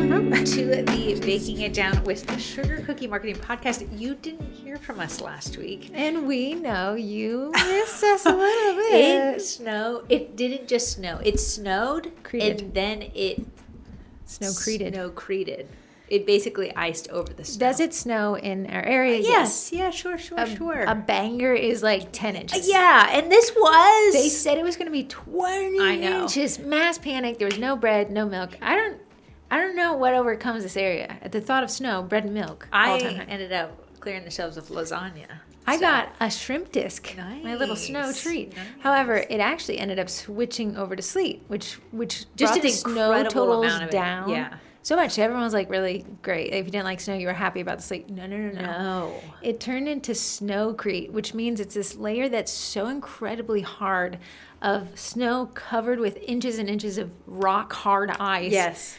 to the Baking It Down with the Sugar Cookie Marketing Podcast. You didn't hear from us last week. And we know you missed us a little bit. It snowed. It didn't just snow. It snowed, and then it snow-created. It basically iced over the snow. Does it snow in our area? Yes. Yeah, sure. A banger is like 10 inches. Yeah, and this was... They said it was going to be 20 inches. Mass panic. There was no bread, no milk. I don't know what overcomes this area. At the thought of snow, bread and milk. I ended up clearing the shelves of lasagna. I got a shrimp disc, my little snow treat. Nice. However, it actually ended up switching over to sleet, which just brought the snow totals down. Yeah. So much. Everyone was like really great. If you didn't like snow, you were happy about the sleet. No. It turned into snowcrete, which means it's this layer that's so incredibly hard of snow covered with inches and inches of rock hard ice. Yes.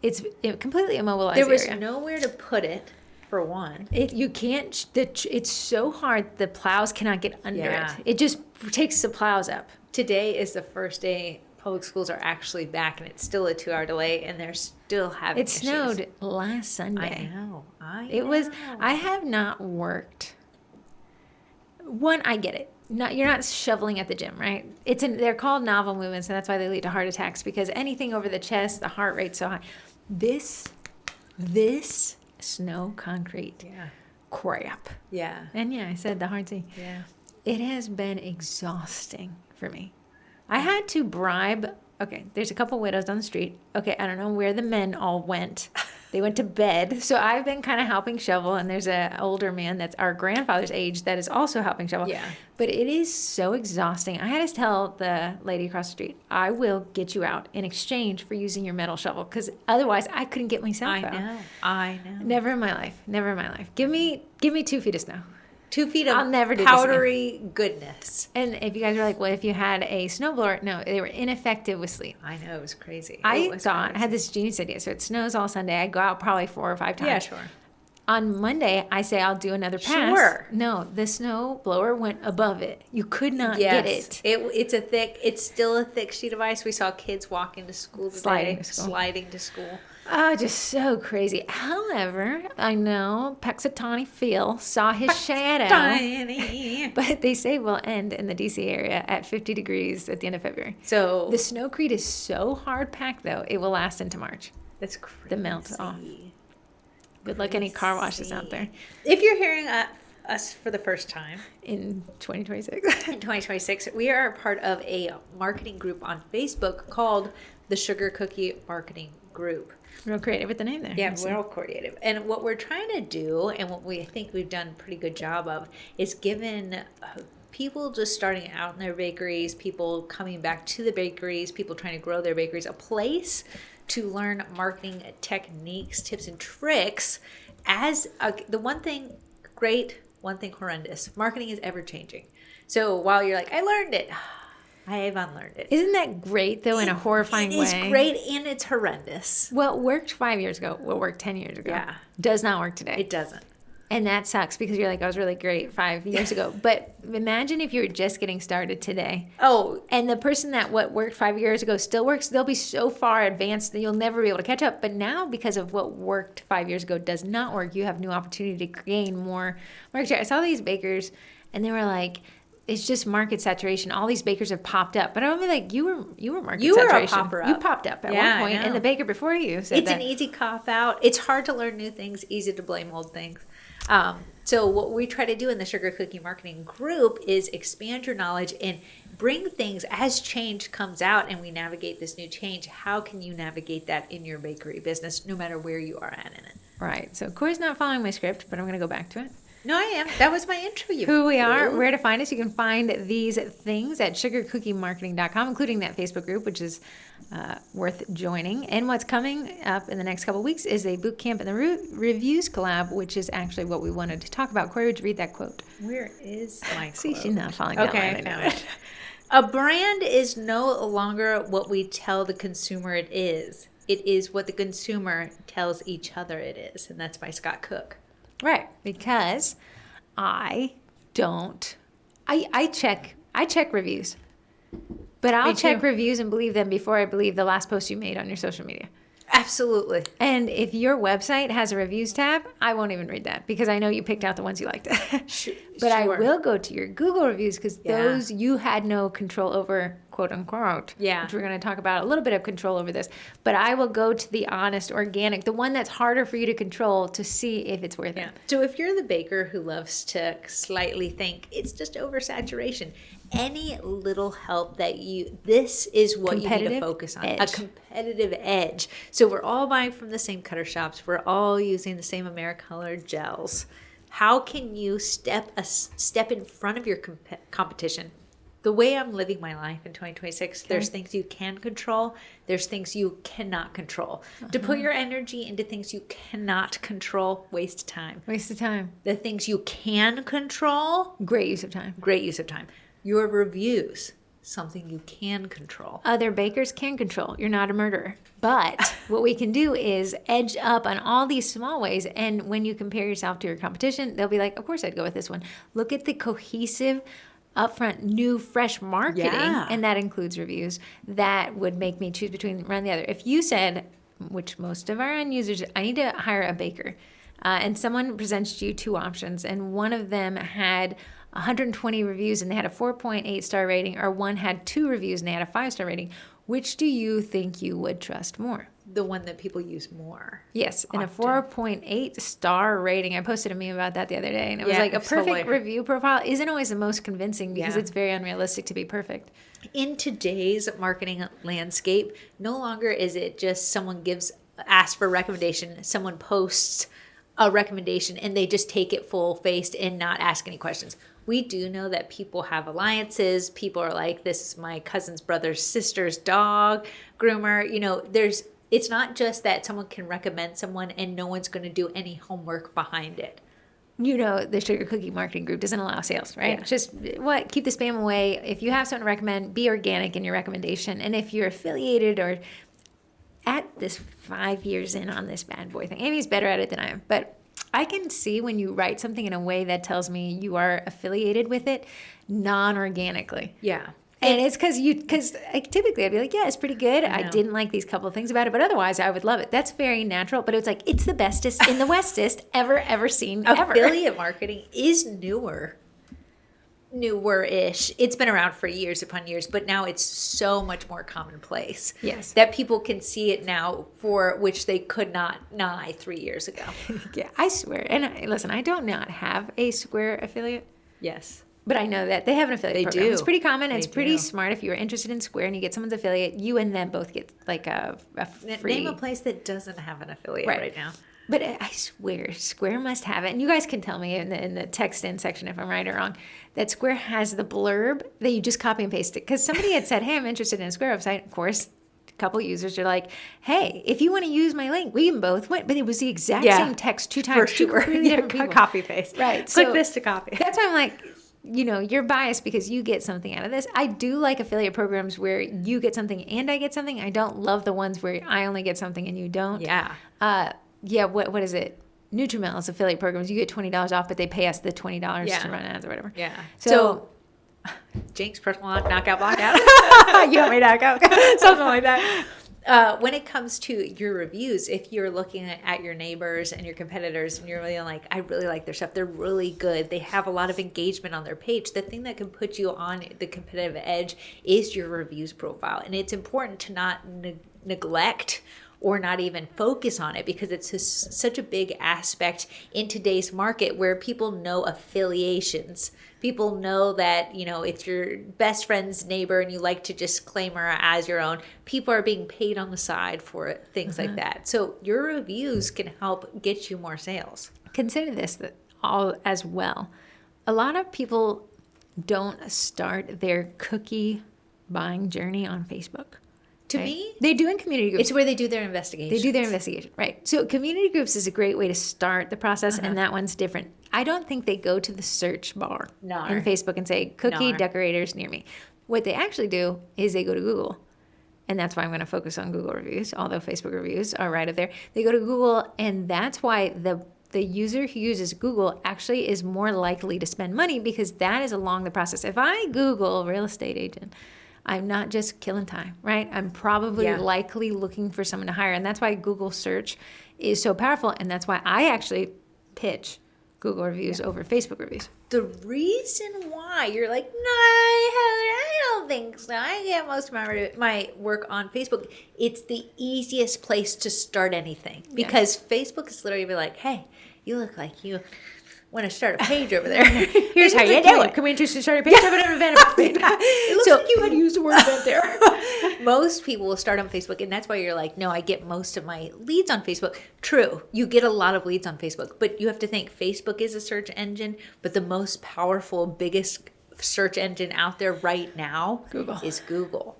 It's completely immobilized. There was nowhere to put it. For one, you can't. It's so hard. The plows cannot get under it. It just takes the plows up. Today is the first day public schools are actually back, and it's still a 2-hour delay, and they're still having It snowed last Sunday. I know. I have not worked. One, I get it. You're not shoveling at the gym, right? They're called novel movements, and that's why they lead to heart attacks, because anything over the chest, the heart rate's so high. This snow concrete crap. Yeah. And I said the hard thing. Yeah. It has been exhausting for me. I had to bribe. Okay, there's a couple widows on the street. Okay, I don't know where the men all went. They went to bed. So I've been kind of helping shovel, and there's an older man that's our grandfather's age that is also helping shovel. Yeah. But it is so exhausting. I had to tell the lady across the street, I will get you out in exchange for using your metal shovel, because otherwise I couldn't get myself out. I know. Never in my life. Give me 2 feet of snow. 2 feet of I'll never do powdery goodness. And if you guys are like, well, if you had a snowblower, no, they were ineffective with sleet. I know, it was crazy. I had this genius idea. So it snows all Sunday. I go out probably 4 or 5 times. Yeah, sure. On Monday, I say I'll do another pass. Sure. No, the snow blower went above it. You could not get it. It's still a thick sheet of ice. We saw kids walking to school today, sliding to school. Oh, just so crazy. However, I know Puxatawny Phil saw his shadow. But they say we'll end in the DC area at 50 degrees at the end of February. So the snowcrete is so hard packed, though, it will last into March. That's crazy. The melt off. Good luck any car washes out there. If you're hearing us for the first time in 2026. In 2026, we are a part of a marketing group on Facebook called the Sugar Cookie Marketing Group. Real creative with the name there. Yeah, real creative. And what we're trying to do, and what we think we've done a pretty good job of, is given people just starting out in their bakeries, people coming back to the bakeries, people trying to grow their bakeries, a place to learn marketing techniques, tips, and tricks. The one thing great, one thing horrendous. Marketing is ever changing. So while you're like, I learned it, I have unlearned it. Isn't that great, though, in a horrifying way? It is great, and it's horrendous. What worked 5 years ago will work 10 years ago. Yeah. Does not work today. It doesn't. And that sucks, because you're like, I was really great 5 years ago. But imagine if you were just getting started today. Oh. And the person that what worked 5 years ago still works, they'll be so far advanced that you'll never be able to catch up. But now, because of what worked 5 years ago does not work, you have new opportunity to gain more market share. I saw these bakers, and they were like, it's just market saturation. All these bakers have popped up. But I'm like, you were market saturation. You were a popper up. You popped up at one point, and the baker before you said it's an easy cop out. It's hard to learn new things, easy to blame old things. So what we try to do in the Sugar Cookie Marketing Group is expand your knowledge and bring things as change comes out and we navigate this new change. How can you navigate that in your bakery business, no matter where you are at in it? Right. So Corey's not following my script, but I'm going to go back to it. No, I am. That was my intro. Who we are, where to find us. You can find these things at sugarcookiemarketing.com, including that Facebook group, which is worth joining. And what's coming up in the next couple of weeks is a boot camp in the Reviews Collab, which is actually what we wanted to talk about. Corey, would you read that quote? Where is my quote? See, she's not following that line. I know it. A brand is no longer what we tell the consumer it is. It is what the consumer tells each other it is. And that's by Scott Cook. Right, because I check reviews, but I'll check reviews and believe them before I believe the last post you made on your social media. Absolutely. And if your website has a reviews tab, I won't even read that because I know you picked out the ones you liked. But I will go to your Google reviews because those you had no control over, quote unquote. Yeah. Which we're going to talk about a little bit of control over this. But I will go to the honest, organic, the one that's harder for you to control to see if it's worth it. So if you're the baker who loves to slightly think it's just oversaturation, any little help that this is what you need to focus on. A competitive edge. So we're all buying from the same cutter shops. We're all using the same Americolor gels. How can you step in front of your competition? The way I'm living my life in 2026, there's things you can control. There's things you cannot control. To put your energy into things you cannot control, waste of time. Waste of time. The things you can control, great use of time. Great use of time. Your reviews, something you can control. Other bakers can control. You're not a murderer. But what we can do is edge up on all these small ways. And when you compare yourself to your competition, they'll be like, of course I'd go with this one. Look at the cohesive, upfront, new, fresh marketing. And that includes reviews. That would make me choose between one and the other. If you said, which most of our end users, I need to hire a baker. And someone presents you two options. And one of them had 120 reviews and they had a 4.8 star rating, or one had 2 reviews and they had a 5-star rating. Which do you think you would trust more? The one that people use more. Yes, and a 4.8 star rating. I posted a meme about that the other day, and it was like a perfect review profile isn't always the most convincing because it's very unrealistic to be perfect. In today's marketing landscape, no longer is it just someone asks for a recommendation, someone posts a recommendation, and they just take it full-faced and not ask any questions. We do know that people have alliances. People are like, this is my cousin's brother's sister's dog groomer. It's not just that someone can recommend someone and no one's going to do any homework behind it. The Sugar Cookie Marketing Group doesn't allow sales, right? Yeah. Just keep the spam away. If you have something to recommend, be organic in your recommendation. And if you're affiliated or at this 5 years in on this bad boy thing, Amy's better at it than I am, but I can see when you write something in a way that tells me you are affiliated with it non-organically. Yeah. And it's because typically I'd be like, yeah, it's pretty good. I didn't like these couple of things about it, but otherwise I would love it. That's very natural. But it's like, it's the bestest in the westest ever seen ever. Affiliate marketing is newer-ish. It's been around for years upon years, but now it's so much more commonplace. Yes. That people can see it now for which they could not 3 years ago. Yeah, I swear. And listen, I do not have a Square affiliate. Yes. But I know that they have an affiliate program. Do. It's pretty common. It's pretty smart. If you're interested in Square and you get someone's affiliate, you and them both get like a free... Name a place that doesn't have an affiliate right now. But I swear, Square must have it. And you guys can tell me in the text-in section if I'm right or wrong, that Square has the blurb that you just copy and paste it. Because somebody had said, hey, I'm interested in a Square website. Of course, a couple users are like, hey, if you want to use my link, we can both win. But it was the exact same text 2 times. For sure. Copy paste. Right. Click this to copy. That's why I'm like... you're biased because you get something out of this. I do like affiliate programs where you get something and I get something. I don't love the ones where I only get something and you don't. Yeah. What is it? Nutrimel's affiliate programs. You get $20 off, but they pay us the $20 to run ads or whatever. Yeah. So Jinx, personal knockout, blockout. You want me to knock out? Something like that. When it comes to your reviews, if you're looking at your neighbors and your competitors and you're really like, I really like their stuff, they're really good, they have a lot of engagement on their page, the thing that can put you on the competitive edge is your reviews profile. And it's important to not neglect or not even focus on it because it's such a big aspect in today's market where people know affiliations. People know that, if your best friend's neighbor and you like to just claim her as your own, people are being paid on the side for it, things like that. So your reviews can help get you more sales. Consider this all as well. A lot of people don't start their cookie buying journey on Facebook. To me, they do in community groups. It's where they do their investigation. They do their investigation, right? So community groups is a great way to start the process, and that one's different. I don't think they go to the search bar in Facebook and say, cookie decorators near me. What they actually do is they go to Google. And that's why I'm going to focus on Google reviews, although Facebook reviews are right up there. They go to Google, and that's why the user who uses Google actually is more likely to spend money because that is along the process. If I Google real estate agent, I'm not just killing time, right? I'm probably Yeah. likely looking for someone to hire. And that's why Google search is so powerful. And that's why I actually pitch Google reviews over Facebook reviews. The reason why you're like, no, I don't think so. I get most of my work on Facebook. It's the easiest place to start anything because Facebook is literally be like, hey, you look like you want to start a page over there. Here's how you do it. Can we introduce start a page? Have an event about it. It looks So- like you had used the word event there. Most people will start on Facebook, and that's why you're like, no, I get most of my leads on Facebook. True, you get a lot of leads on Facebook, but you have to think Facebook is a search engine, but the most powerful, biggest search engine out there right now is Google.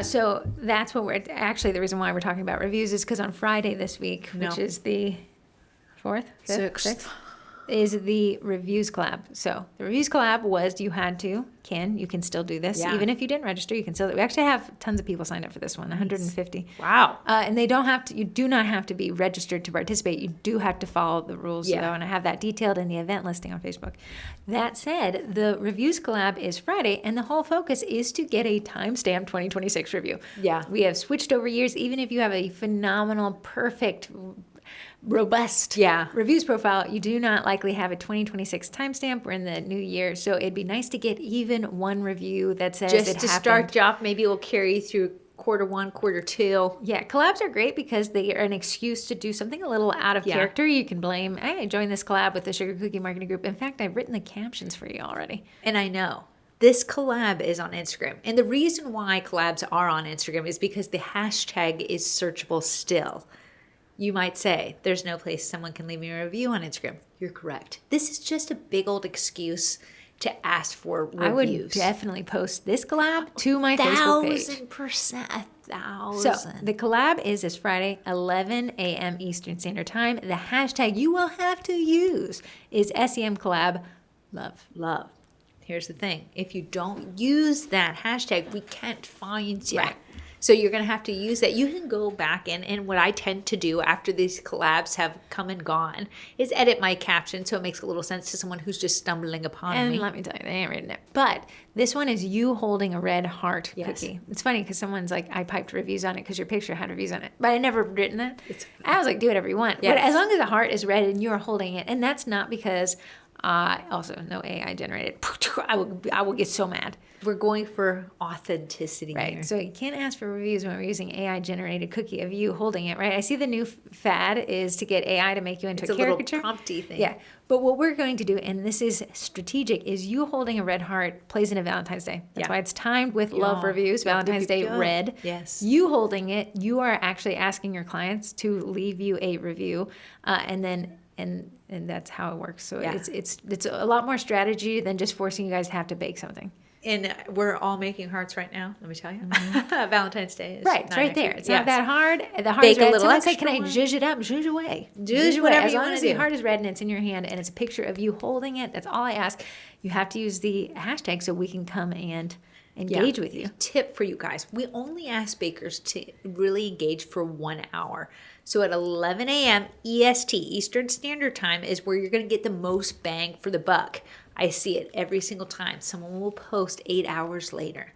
So that's what we're actually the reason why we're talking about reviews is because on Friday this week, which is the 4th, 5th, 6th, is the Reviews Collab. So the Reviews Collab was you can still do this. Yeah. Even if you didn't register, you can still. We actually have tons of people signed up for this one, 150. Wow. And they don't have to. You do not have to be registered to participate. You do have to follow the rules. Yeah. Though, and I have that detailed in the event listing on Facebook. That said, the Reviews Collab is Friday, and the whole focus is to get a timestamp 2026 review. Yeah. We have switched over years. Even if you have a phenomenal, perfect, robust reviews profile, you do not likely have a 2026 timestamp. We're in the new year, so it'd be nice to get even one review that says Just it to happened. start you off, maybe it will carry you through Q1, Q2. Yeah, collabs are great because they are an excuse to do something a little out of character. You can blame, hey, I joined this collab with the Sugar Cookie Marketing Group. In fact, I've written the captions for you already. And I know this collab is on Instagram. And the reason why collabs are on Instagram is because the hashtag is searchable still. You might say, there's no place someone can leave me a review on Instagram. You're correct. This is just a big old excuse to ask for reviews. I would definitely post this collab to my Facebook page. 1,000%. 1,000. So the collab is this Friday, 11 a.m. Eastern Standard Time. The hashtag you will have to use is SCMCollabLove. Love. Here's the thing. If you don't use that hashtag, we can't find you. Right. So you're going to have to use that. You can go back in, and what I tend to do after these collabs have come and gone is edit my caption so it makes a little sense to someone who's just stumbling upon And me. let me tell you, they ain't written it. But this one is you holding a red heart Yes. cookie. It's funny because someone's like, I piped reviews on it because your picture had reviews on it. But I never written that. I was like, do whatever you want. Yes. But as long as the heart is red and you're holding it, and that's not because also no AI generated. I will get so mad. We're going for authenticity Right. here. So you can't ask for reviews when we're using AI generated cookie of you holding it, right? I see the new fad is to get AI to make you into It's a a little caricature. prompty thing. Yeah. But what we're going to do, and this is strategic, is you holding a red heart plays into Valentine's Day. That's why it's timed with love reviews, Valentine's Day red. Yes. You holding it, you are actually asking your clients to leave you a review, and that's how it works. So it's a lot more strategy than just forcing you guys to have to bake something. And we're all making hearts right now, let me tell you. Valentine's Day is Right, it's right there. It's not that hard. The heart Bake is a red. little Someone say, extra can I one. zhuzh it up? Zhuzh away. Zhuzh away. whatever As you long wanna as the do. heart is red and it's in your hand and it's a picture of you holding it, that's all I ask. You have to use the hashtag so we can come and engage with you. Tip for you guys. We only ask bakers to really engage for 1 hour. So at 11 a.m. EST, Eastern Standard Time, is where you're going to get the most bang for the buck. I see it every single time. Someone will post 8 hours later.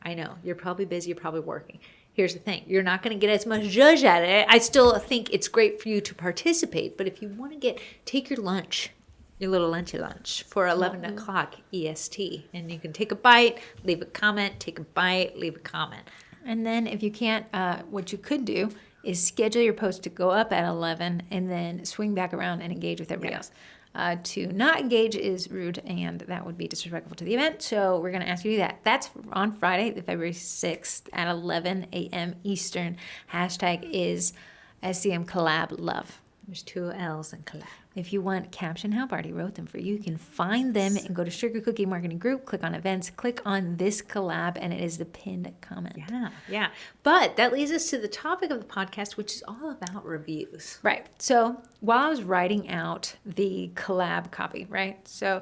I know, you're probably busy, you're probably working. Here's the thing. You're not going to get as much zhuzh at it. I still think it's great for you to participate, but if you want to take your lunch, your little lunchy lunch for 11 o'clock EST, and you can take a bite, leave a comment, take a bite, leave a comment. And then if you can't, what you could do is schedule your post to go up at 11 and then swing back around and engage with everybody else. To not engage is rude, and that would be disrespectful to the event. So we're going to ask you to do that. That's on Friday, the February 6th at 11 a.m. Eastern. Hashtag is SCMCollabLove. There's 2 L's in collab. If you want caption help, I already wrote them for you. You can find them and go to Sugar Cookie Marketing Group, click on events, click on this collab, and it is the pinned comment. Yeah. But that leads us to the topic of the podcast, which is all about reviews. Right. So while I was writing out the collab copy, right? So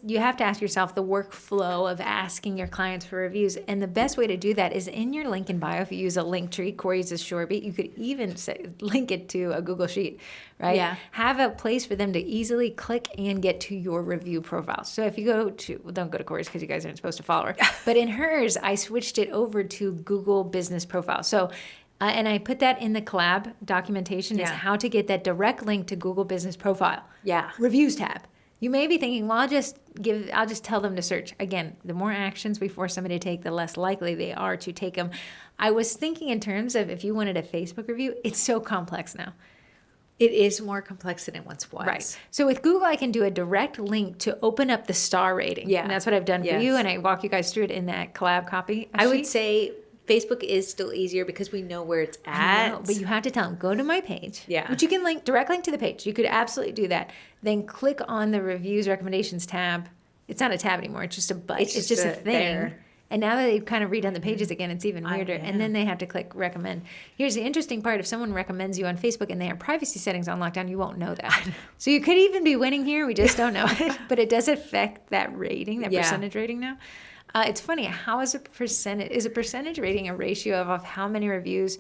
You have to ask yourself the workflow of asking your clients for reviews. And the best way to do that is in your link in bio. If you use a link tree, Corey uses Shorebit, you could even link it to a Google Sheet, right? Yeah. Have a place for them to easily click and get to your review profile. So if you go to, well, don't go to Corey's because you guys aren't supposed to follow her. But in hers, I switched it over to Google Business Profile. So and I put that in the collab documentation is how to get that direct link to Google Business Profile. Yeah. Reviews tab. You may be thinking, well, I'll just tell them to search. Again, the more actions we force somebody to take, the less likely they are to take them. I was thinking in terms of if you wanted a Facebook review, it's so complex now. It is more complex than it once was. Right. So with Google, I can do a direct link to open up the star rating. Yeah. And that's what I've done for you. And I walk you guys through it in that collab copy. I would say Facebook is still easier because we know where it's at. I know, but you have to tell them, go to my page. Yeah. Which you can direct link to the page. You could absolutely do that. Then click on the reviews recommendations tab. It's not a tab anymore. It's just a button. It's just a thing. There. And now that they've kind of redone the pages again, it's even weirder. And then they have to click recommend. Here's the interesting part. If someone recommends you on Facebook and they have privacy settings on lockdown, you won't know that. So you could even be winning here. We just don't know it. But it does affect that rating, that percentage rating now. It's funny. How is a percentage rating a ratio of how many reviews?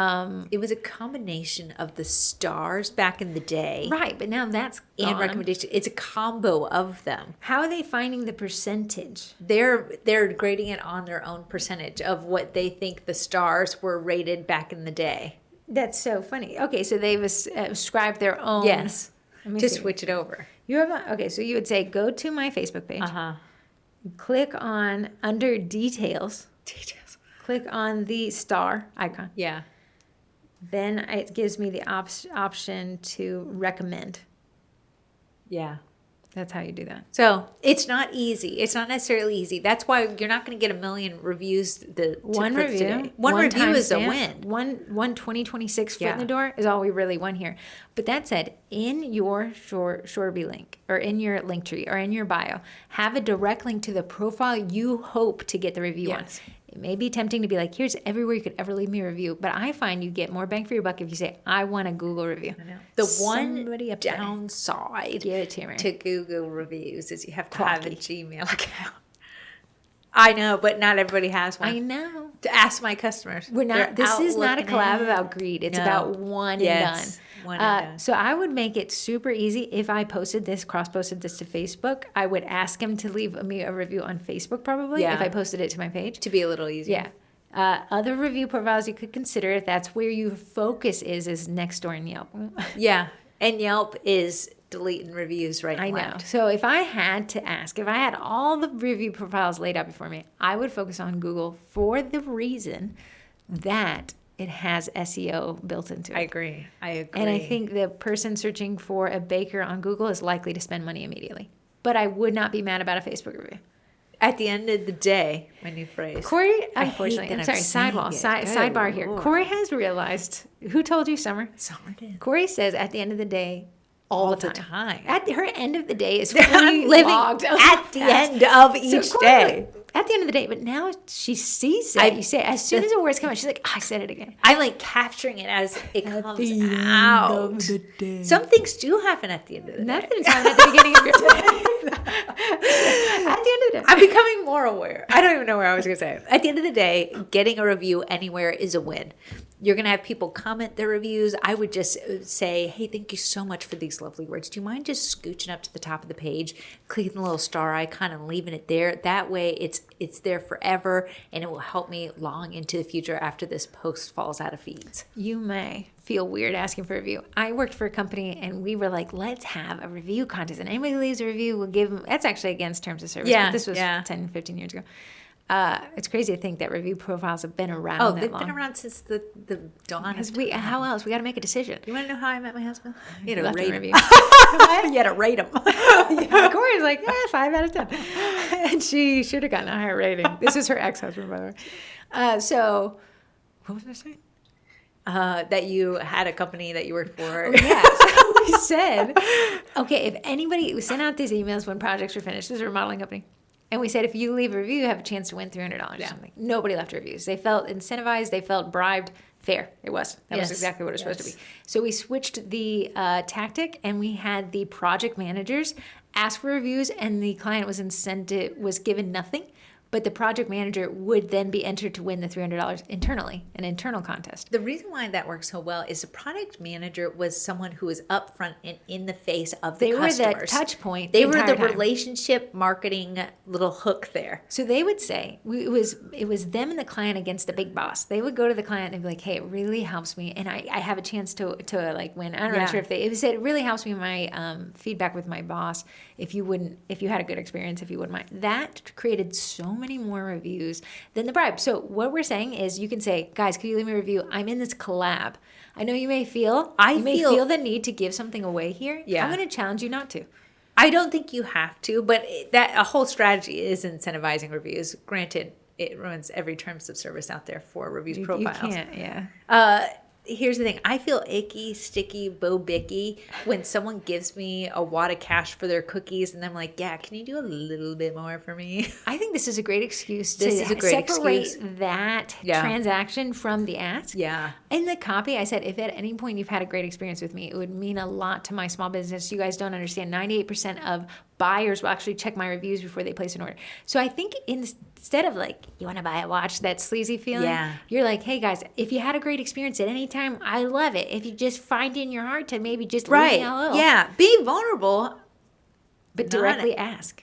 It was a combination of the stars back in the day. Right, but now that's gone. And recommendation. It's a combo of them. How are they finding the percentage? They're grading it on their own percentage of what they think the stars were rated back in the day. That's so funny. Okay, so they've ascribed their own. Yes. To switch it over. So you would say, go to my Facebook page. Click on under details. Click on the star icon. Yeah. Then it gives me the option to recommend. Yeah. That's how you do that. So it's not easy. It's not necessarily easy. That's why you're not going to get 1 million reviews. One review. Today. One review is a win. One 2026 foot in the door is all we really want here. But that said, in your Shoreby link or in your link tree or in your bio, have a direct link to the profile you hope to get the review on. It may be tempting to be like, here's everywhere you could ever leave me a review. But I find you get more bang for your buck if you say, I want a Google review. I know. The one downside to Google reviews is you have to have a Gmail account. I know, but not everybody has one. I know. To ask my customers. This is not a collab about greed. It's about one and done. One and done. So I would make it super easy. If I cross-posted this to Facebook, I would ask him to leave me a review on Facebook probably if I posted it to my page. To be a little easier. Yeah. Other review profiles you could consider if that's where your focus is Nextdoor and Yelp. Yeah. And Yelp is deleting reviews right now. I know. So if I had to ask, if I had all the review profiles laid out before me, I would focus on Google for the reason that it has SEO built into it. I agree. And I think the person searching for a baker on Google is likely to spend money immediately. But I would not be mad about a Facebook review. At the end of the day, my new phrase. Corey, unfortunately, I'm sorry, sidebar here. Corey has realized, who told you, Summer? Summer did. Corey says at the end of the day, all the time. At her end of the day is fully living at the end of each day. At the end of the day, but now she sees it. You say as soon as the words come out, she's like, I said it again. I'm like capturing it as it comes out. Some things do happen at the end of the day. Nothing's happening at the beginning of your day. At the end of the day. I'm becoming more aware. I don't even know where I was going to say. At the end of the day, getting a review anywhere is a win. You're going to have people comment their reviews. I would just say, hey, thank you so much for these lovely words. Do you mind just scooching up to the top of the page, clicking the little star icon and leaving it there? That way it's there forever, and it will help me long into the future after this post falls out of feeds. You may feel weird asking for a review. I worked for a company, and we were like, let's have a review contest. And anybody who leaves a review, we'll give them. That's actually against terms of service. But this was 10, 15 years ago. It's crazy to think that review profiles have been around that long. They've been around since the dawn of time. How else? We got to make a decision. You want to know how I met my husband? You had to rate him. You had to rate him. Corey's like, 5 out of 10. And she should have gotten a higher rating. This is her ex-husband, by the way. So, what was I saying? That you had a company that you worked for. Oh, yeah. So we said, okay, if anybody, we sent out these emails when projects were finished. This is a remodeling company. And we said, if you leave a review, you have a chance to win $300 or something. Nobody left reviews. They felt incentivized. They felt bribed. Fair. It was. That was exactly what it was supposed to be. So we switched the tactic, and we had the project managers ask for reviews and the client was given nothing, but the project manager would then be entered to win the $300 internally, an internal contest. The reason why that works so well is the product manager was someone who was upfront and in the face of the customers. They were the touch point. They were the entire time. relationship marketing little hook there. So they would say, it was them and the client against the big boss. They would go to the client and be like, hey, it really helps me. And I have a chance to like win. I'm not sure if it said, it really helps me in my feedback with my boss. If you had a good experience, if you wouldn't mind. That created so many more reviews than the bribe. So what we're saying is you can say, guys, can you leave me a review? I'm in this collab. I know you may feel the need to give something away here. Yeah. I'm going to challenge you not to. I don't think you have to, but that a whole strategy is incentivizing reviews. Granted, it ruins every terms of service out there for reviews profiles. You can't, yeah. Here's the thing. I feel icky, sticky, bo-bicky when someone gives me a wad of cash for their cookies and I'm like, yeah, can you do a little bit more for me? I think this is a great excuse to separate that transaction from the ask. Yeah. In the copy, I said, if at any point you've had a great experience with me, it would mean a lot to my small business. You guys don't understand. 98% of buyers will actually check my reviews before they place an order. So I think instead of like, you want to buy a watch, that sleazy feeling, you're like, hey guys, if you had a great experience at any time, I love it. If you just find in your heart to maybe just leave me a little. Yeah, be vulnerable. But directly ask.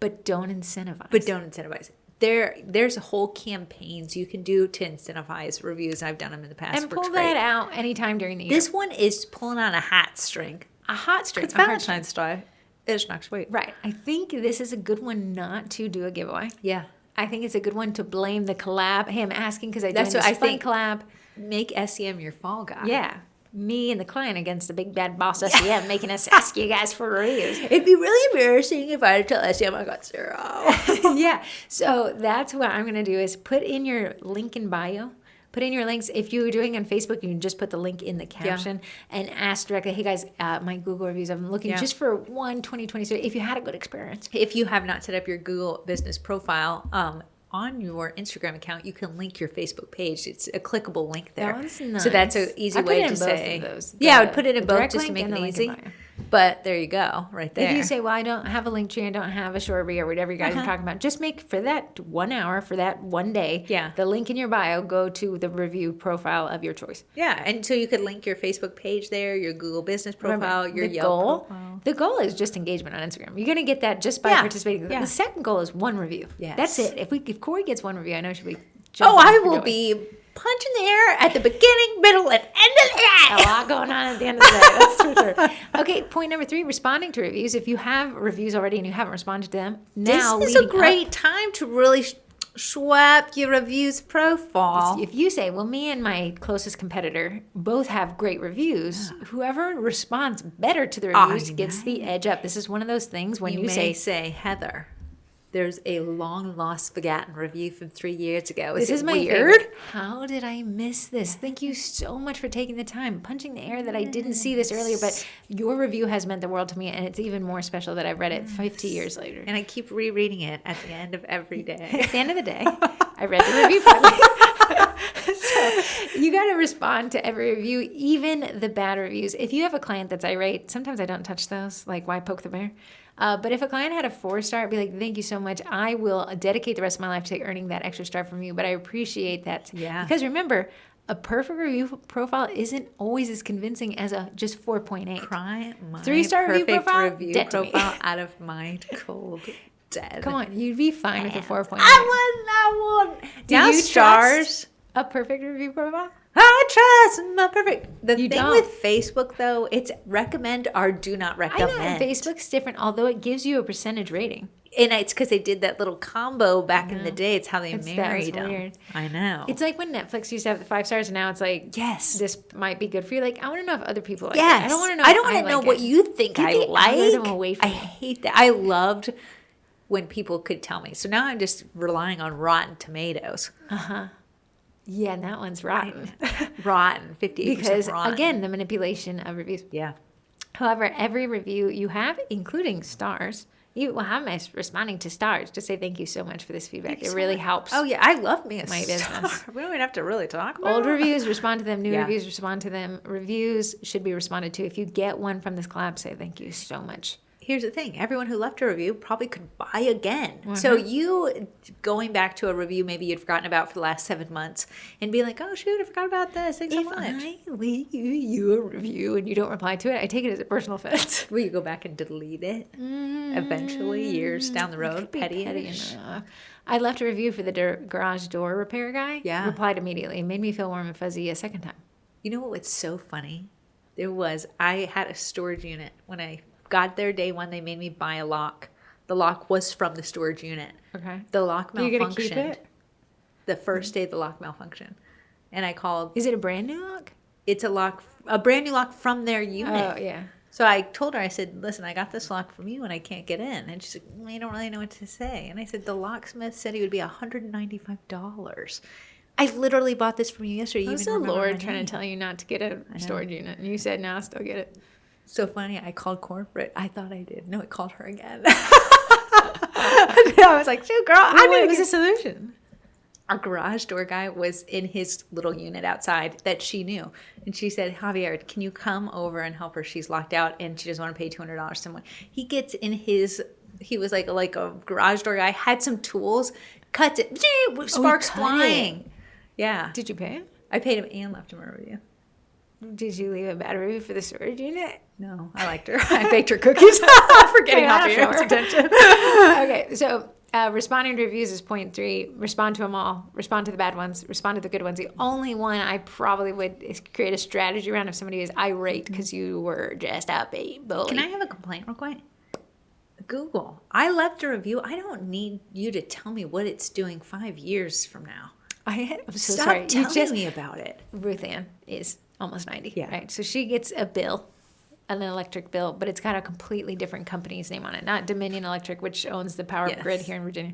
But don't incentivize. There's whole campaigns you can do to incentivize reviews. I've done them in the past. And pull that out anytime during the year. This one is pulling on a hat string. A hot string. It's Valentine's Day. It's next week. Right. I think this is a good one not to do a giveaway. Yeah. I think it's a good one to blame the collab. Hey, I'm asking because I joined this fun collab. Make SCM your fall guy. Yeah. Me and the client against the big bad boss SCM making us ask you guys for reviews. It'd be really embarrassing if I had to tell SCM I got 0. Yeah. So that's what I'm going to do is put in your link in bio. Put in your links. If you're doing on Facebook, you can just put the link in the caption and ask directly, hey guys, my Google reviews, I'm looking just for 2023. If you had a good experience. If you have not set up your Google business profile, on your Instagram account, you can link your Facebook page. It's a clickable link there. That nice. So that's an easy way to say. I would put it in both just to make it easy. But there you go, right there. If you say, well, I don't have a link tree, I don't have a shortly or whatever you guys are talking about, just make for that 1 hour, for that one day, the link in your bio, go to the review profile of your choice. Yeah, and so you could link your Facebook page there, your Google business profile, your Yelp profile. The goal is just engagement on Instagram. You're going to get that just by participating. The second goal is 1 review. Yes. That's it. If Corey gets 1 review, I know she'll be I will be punching the air at the beginning, middle, and end of the day. A lot going on at the end of the day. That's for sure. Okay, point number 3, responding to reviews. If you have reviews already and you haven't responded to them, now this is a great time to really swap your reviews profile. If you say, well, me and my closest competitor both have great reviews, whoever responds better to the reviews gets the edge up. This is one of those things when you say, Heather, there's a long lost forgotten review from 3 years ago. This is my weird? Favorite. How did I miss this? Thank you so much for taking the time, punching the air that I didn't see this earlier, but your review has meant the world to me, and it's even more special that I've read it 50 years later. And I keep rereading it at the end of every day. At the end of the day, I read the review finally. So you got to respond to every review, even the bad reviews. If you have a client that's irate, sometimes I don't touch those, like why poke the bear? But if a client had a 4-star, I'd be like, thank you so much. I will dedicate the rest of my life to earning that extra star from you. But I appreciate that. Yeah. Because remember, a perfect review profile isn't always as convincing as a just 4.8. Try my 3-star perfect review profile out of my cold dead. Come on, you'd be fine with a 4.8. I wouldn't. Do you stars a perfect review profile? I trust my perfect. The thing don't. with Facebook, though, it's recommend or do not recommend. I know Facebook's different, although it gives you a percentage rating. And it's because they did that little combo back in the day. It's how they married them. Weird. I know. It's like when Netflix used to have the 5 stars, and now it's like, yes, this might be good for you. Like, I want to know if other people like it. I don't want to know. I don't want to know what you think I like. Away from I hate that. I loved when people could tell me. So now I'm just relying on Rotten Tomatoes. Yeah, and that one's rotten. Rotten, 58% because, rotten. Again, the manipulation of reviews. Yeah. However, every review you have, including stars, you will have me responding to stars to say thank you so much for this feedback. It really helps. Oh, yeah. I love me a my star. business. We don't even have to really talk about Old reviews, respond to them. New reviews, respond to them. Reviews should be responded to. If you get one from this collab, say thank you so much here's the thing. Everyone who left a review probably could buy again. So you going back to a review maybe you'd forgotten about for the last 7 months and be like, oh, shoot, I forgot about this. Thanks so If much. I leave you a review and you don't reply to it, I take it as a personal offense. Will you go back and delete it eventually, years down the road? Petty enough. I left a review for the garage door repair guy. Yeah. Replied immediately. It made me feel warm and fuzzy a second time. You know what's so funny? I had a storage unit. When I got there day one, they made me buy a lock. The lock was from the storage unit. Okay. The lock malfunctioned. Are you going to keep it? The first day the lock malfunctioned. And I called. Is it a brand new lock? It's a brand new lock from their unit. Oh, yeah. So I told her, I said, listen, I got this lock from you and I can't get in. And she's like, I don't really know what to say. And I said, the locksmith said it would be $195. I literally bought this from you yesterday. How's the Lord trying to tell you not to get a storage unit? And you said, no, I'll still get it. So funny. I called corporate. I thought I did. No, it called her again. I was like, shoot, girl. What was the solution? Our garage door guy was in his little unit outside that she knew. And she said, Javier, can you come over and help her? She's locked out and she doesn't want to pay $200 someone. He gets in he was like a garage door guy, had some tools, cuts it, sparks flying. Yeah. Did you pay him? I paid him and left him a review. Did you leave a bad review for the storage unit? No, I liked her. I baked her cookies for getting Javier's attention. Okay, so responding to reviews is point 3. Respond to them all. Respond to the bad ones. Respond to the good ones. The only one I probably would is create a strategy around if somebody is irate because you were just a baby bully. Can I have a complaint real quick? Google. I left a review. I don't need you to tell me what it's doing 5 years from now. I'm so Stop sorry. telling me about it. Ruth Ann is almost 90. Yeah. Right. So she gets a bill, an electric bill, but it's got a completely different company's name on it, not Dominion Electric, which owns the power grid here in Virginia.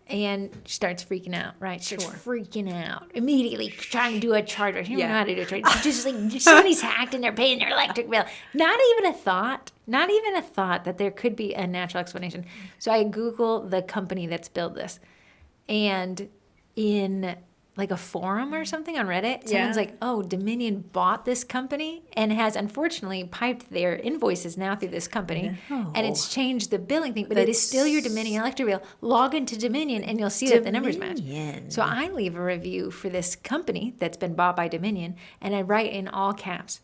And she starts freaking out, right? Starts freaking out immediately, trying to do a charge. She don't know how to do a charge. She's just like, somebody's hacked and they're paying their electric bill. Not even a thought that there could be a natural explanation. So I Google the company that's built this, and in like a forum or something on Reddit, someone's like, oh, Dominion bought this company and has unfortunately piped their invoices now through this company. No. And it's changed the billing thing, but it is still your Dominion electric bill. Log into Dominion and you'll see that the numbers match. So I leave a review for this company that's been bought by Dominion, and I write in all caps,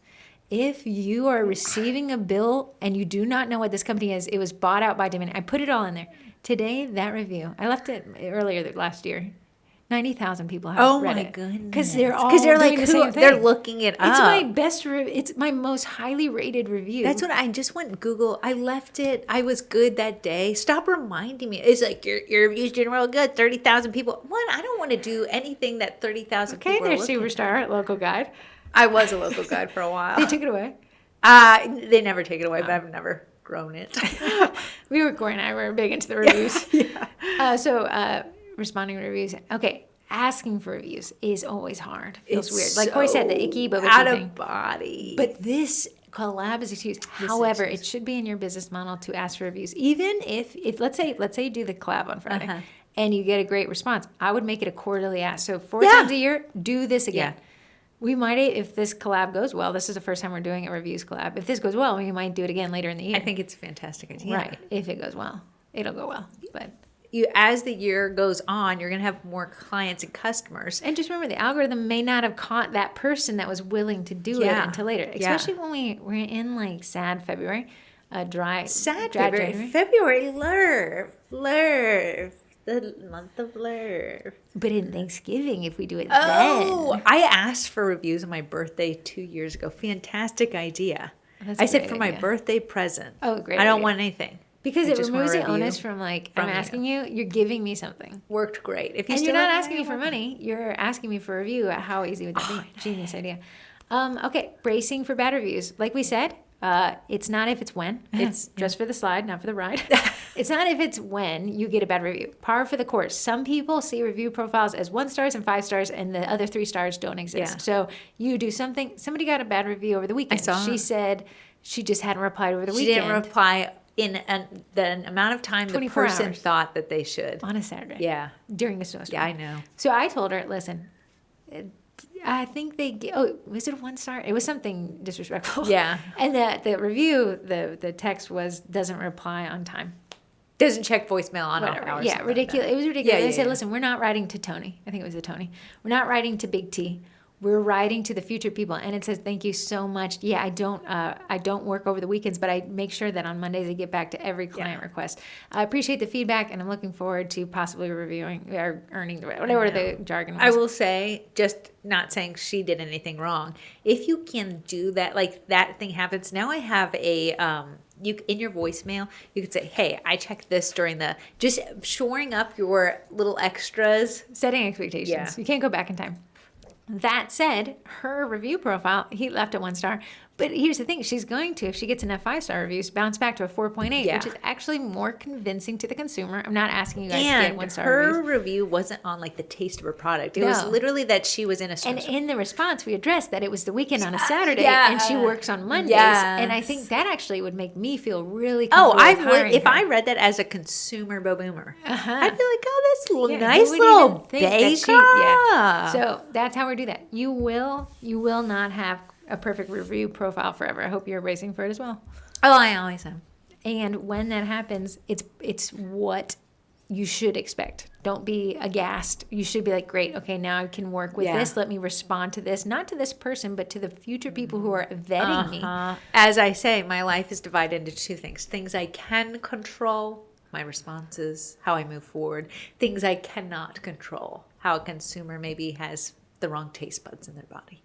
if you are receiving a bill and you do not know what this company is, it was bought out by Dominion. I put it all in there. Today, that review, I left it earlier last year. 90,000 people have read it. Oh my goodness! Because they're like the same thing. They're looking it up. It's my best. It's my most highly rated review. That's what I just went Google. I left it. I was good that day. Stop reminding me. It's like your review's doing real good. 30,000 people. One, I don't want to do anything that 30,000 people. Okay, they're superstar local guide. I was a local guide for a while. They took it away. They never take it away, but I've never grown it. Corey and I were big into the reviews. So responding to reviews. Okay, asking for reviews is always hard. Feels weird. Like Corey said, the icky but out of body. But this collab is excuse. However, it should be in your business model to ask for reviews. Even if let's say you do the collab on Friday and you get a great response, I would make it a quarterly ask. So 4 times a year, do this again. Yeah. We might, if this collab goes well, this is the first time we're doing a reviews collab. If this goes well, we might do it again later in the year. I think it's a fantastic idea. Right. If it goes well, it'll go well. But as the year goes on, you're going to have more clients and customers. And just remember, the algorithm may not have caught that person that was willing to do it until later. Especially when we're in like sad February, dry January. February, lurv. The month of love. But in Thanksgiving, if we do it then. I asked for reviews on my birthday 2 years ago. Fantastic idea. I said for my birthday present. Oh, great. I don't want anything. Because it removes the onus from I'm asking you, you're giving me something. Worked great. And you're not asking me for money. You're asking me for a review. How easy would that be? Genius idea. Okay, bracing for bad reviews. Like we said, it's not if, it's when. It's just for the slide, not for the ride. It's not if, it's when you get a bad review. Par for the course. Some people see review profiles as 1 stars and 5 stars, and the other 3 stars don't exist. Yeah. So you do something. Somebody got a bad review over the weekend. I saw. She said she just hadn't replied over the weekend. She didn't reply in the amount of time the person thought that they should. On a Saturday. Yeah. During a snowstorm. Yeah, I know. So I told her, listen, I think was it a 1 star? It was something disrespectful. Yeah. And the review, the text was, doesn't reply on time. Doesn't check voicemail on off Whatever. hours. Yeah, ridiculous. It was ridiculous. Yeah, They said, yeah. listen, we're not writing to Tony. I think it was the Tony. We're not writing to Big T. We're writing to the future people. And it says, thank you so much. Yeah, I don't work over the weekends, but I make sure that on Mondays I get back to every client request. I appreciate the feedback, and I'm looking forward to possibly reviewing or earning the whatever the jargon was. I will say, just not saying she did anything wrong. If you can do that, like that thing happens. Now I have a you in your voicemail, you could say, "Hey, I checked this during the," just shoring up your little extras. Setting expectations. Yeah. You can't go back in time. That said, her review profile, he left at 1 star. But here's the thing, she's going to, if she gets enough 5-star reviews, bounce back to a 4.8, Yeah. which is actually more convincing to the consumer. I'm not asking you guys to And get 1-star her reviews. review wasn't on like the taste of her product. It was No. literally that she was in a And swimsuit. in the response, we addressed that it was the weekend on a Saturday, Yeah. and she works on Mondays. Yes. And I think that actually would make me feel really Oh, comfortable I with would hiring if her. I read that as a consumer boomer. Uh-huh. I'd be like, oh, this little Yeah, nice who would little even think that baker. she- So that's how we do that. You will not have a perfect review profile forever. I hope you're racing for it as well. Oh, I always am. And when that happens, it's what you should expect. Don't be aghast. You should be like, great, okay, now I can work with Yeah. this. Let me respond to this, not to this person, but to the future people who are vetting me. As I say, my life is divided into two things. Things I can control, my responses, how I move forward. Things I cannot control, how a consumer maybe has the wrong taste buds in their body.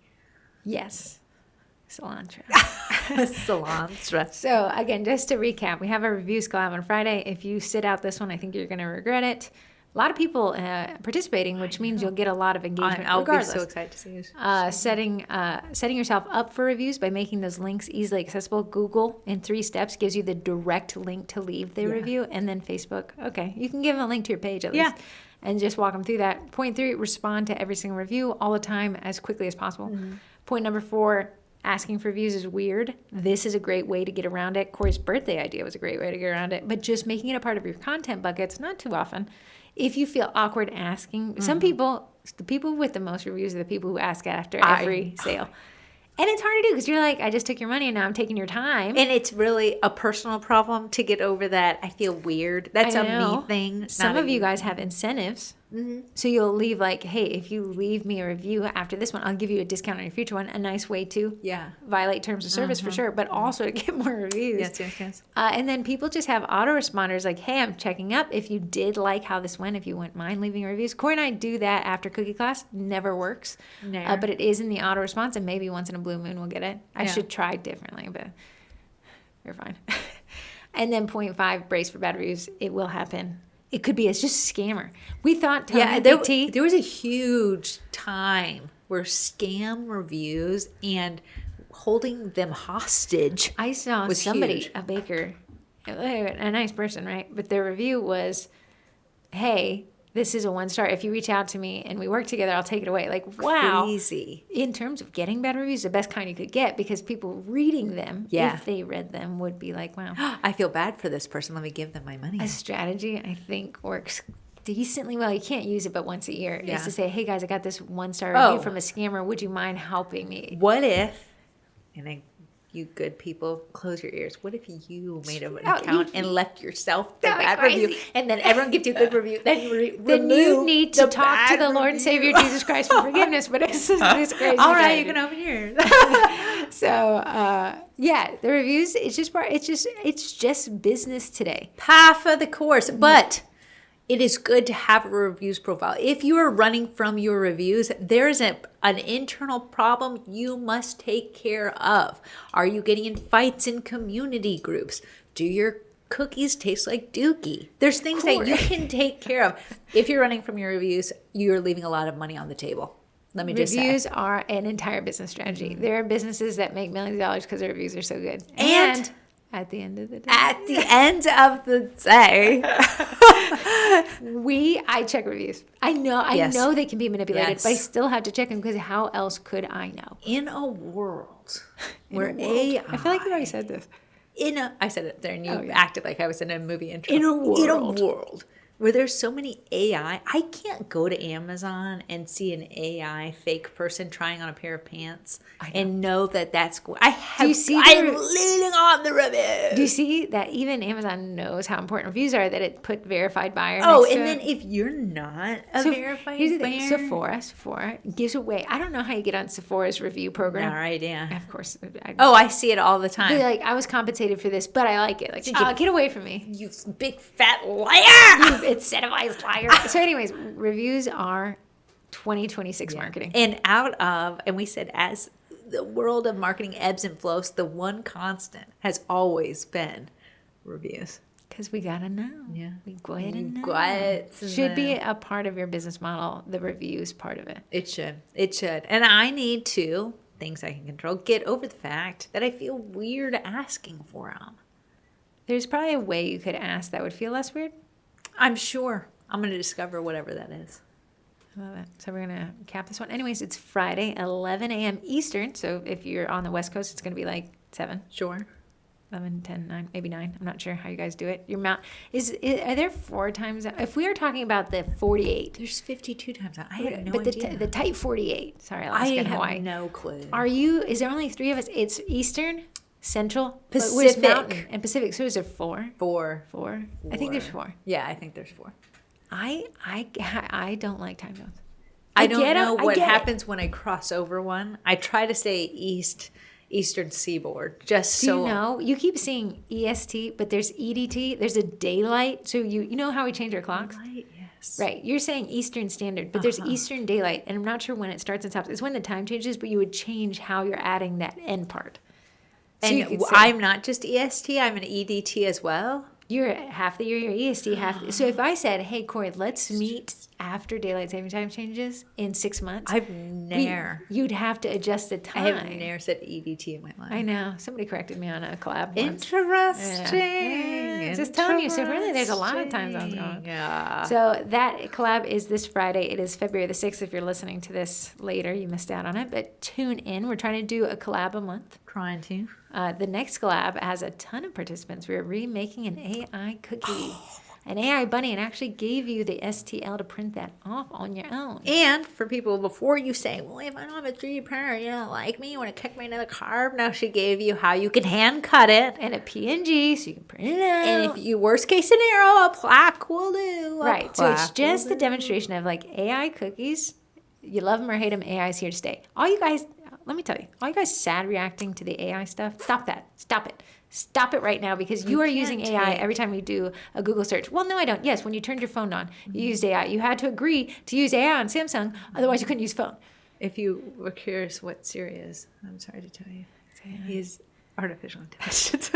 Yes. Cilantro. Cilantro. So again, just to recap, we have a Reviews Collab on Friday. If you sit out this one, I think you're going to regret it. A lot of people participating, which means you'll get a lot of engagement I'll be regardless. so excited to see you. Setting yourself up for reviews by making those links easily accessible. Google in 3 steps gives you the direct link to leave the review, and then Facebook. Okay, you can give them a link to your page at least. And just walk them through that. Point 3, respond to every single review all the time as quickly as possible. Point number 4, asking for reviews is weird. This is a great way to get around it. Corey's birthday idea was a great way to get around it. But just making it a part of your content buckets, not too often. If you feel awkward asking, some people, the people with the most reviews are the people who ask after every sale. And it's hard to do because you're like, I just took your money and now I'm taking your time. And it's really a personal problem to get over that. I feel weird. That's I a know. me thing. Some not of a you guys have incentives. So you'll leave like, hey, if you leave me a review after this one, I'll give you a discount on your future one. A nice way to violate terms of service for sure, but also to get more reviews. Yes. And then people just have autoresponders like, hey, I'm checking up. If you did like how this went, if you wouldn't mind leaving reviews. Corey and I do that after cookie class. Never works. But it is in the autorespons, and maybe once in a blue moon we'll get it. I should try differently, but you're fine. And then point 5, brace for bad reviews. It will happen. It could be, it's just a scammer. We thought Tony Big T. There was a huge time where scam reviews and holding them hostage. I saw was somebody, huge. a baker, a nice person, right? But their review was, hey, this is a 1 star. If you reach out to me and we work together, I'll take it away. Like, wow. Crazy. In terms of getting bad reviews, the best kind you could get, because people reading them, if they read them, would be like, wow. I feel bad for this person. Let me give them my money. A strategy, I think, works decently well. You can't use it but once a year. Is to say, hey guys, I got this 1-star review from a scammer. Would you mind helping me? What if, and I, you good people, close your ears. What if you made an account and left yourself the bad review, and then everyone gives you a good review? Then you need to talk to the Lord and Savior Jesus Christ for forgiveness. But it's crazy. All right, you can open yours. So the reviews. It's just business today. Half of the course, but it is good to have a reviews profile. If you are running from your reviews, there's an internal problem you must take care of. Are you getting in fights in community groups? Do your cookies taste like Dookie? There's things that you can take care of. If you're running from your reviews, you're leaving a lot of money on the table. Let me just say. Reviews are an entire business strategy. There are businesses that make millions of dollars because their reviews are so good. And at the end of the day, I check reviews. I know they can be manipulated, but I still have to check them because how else could I know? In a world where AI, I feel like you already said this. I said it there, and you acted like I was in a movie intro. In a world. In a world where there's so many AI. I can't go to Amazon and see an AI fake person trying on a pair of pants and know that that's cool. I'm leaning on the review. Do you see that even Amazon knows how important reviews are, that it put verified buyer Oh, next to and it? then if you're not a So verified here's the buyer. thing, Sephora gives away. I don't know how you get on Sephora's review program. No idea. Of course. I see it all the time. They're like, I was compensated for this, but I like it. Like, get away from me. You big fat liar! You incentivized liar. So anyways, reviews are 2026 marketing. And we said, as the world of marketing ebbs and flows, the one constant has always been reviews. Because we got to know. Yeah. We go ahead and know. Got to Should know. be a part of your business model, the reviews part of it. It should. It should. And I need to, things I can control, get over the fact that I feel weird asking for them. There's probably a way you could ask that would feel less weird. I'm sure. I'm going to discover whatever that is. I love it. So we're going to cap this one. Anyways, it's Friday, 11 a.m. Eastern. So if you're on the West Coast, it's going to be like 7. Sure. 11, 10, 9, maybe 9. I'm not sure how you guys do it. Your mount are there 4 times? If we are talking about the 48, There's 52 times. I have no but idea. the tight 48. Sorry, Alaska I and have Hawaii. no clue. Is there only 3 of us? It's Eastern, Central, but where's Pacific. Mountain and Pacific. So is there 4? 4. 4. I think there's 4. Yeah, I think there's 4. I don't like time zones. I don't know what happens when I cross over one. I try to say Eastern Seaboard, just Do so you know? You keep seeing EST, but there's EDT. There's a daylight. So you know how we change our clocks? Right, yes. Right. You're saying Eastern Standard, but there's Eastern Daylight, and I'm not sure when it starts and stops. It's when the time changes, but you would change how you're adding that end part. So you And could say, I'm not just EST, I'm an EDT as well. you're half the year, you're EST, half. So if I said, hey, Corey, let's meet after Daylight Saving Time changes in 6 months, you'd have to adjust the time. I have never said EDT in my life. I know. Somebody corrected me on a collab once. Interesting. Yeah. Just telling you. So really, there's a lot of time zones going on. Yeah. So that collab is this Friday. It is February the 6th. If you're listening to this later, you missed out on it. But tune in. We're trying to do a collab a month. Trying to. The next collab has a ton of participants. We're remaking an AI cookie, an AI bunny, and actually gave you the STL to print that off on your own. And for people, before you say, well, if I don't have a 3D printer, you don't like me, you want to kick me into the carb, now she gave you how you can hand cut it. And a PNG so you can print it out. And if you, worst case scenario, a plaque will do. Right. So it's just the demonstration of like AI cookies. You love them or hate them, AI is here to stay. All you guys, let me tell you, all you guys sad reacting to the AI stuff, stop that. Stop it. Stop it right now, because you are using AI every time you do a Google search. Well, no, I don't. Yes, when you turned your phone on, you used AI. You had to agree to use AI on Samsung, otherwise you couldn't use phone. If you were curious what Siri is, I'm sorry to tell you. He's artificial intelligence.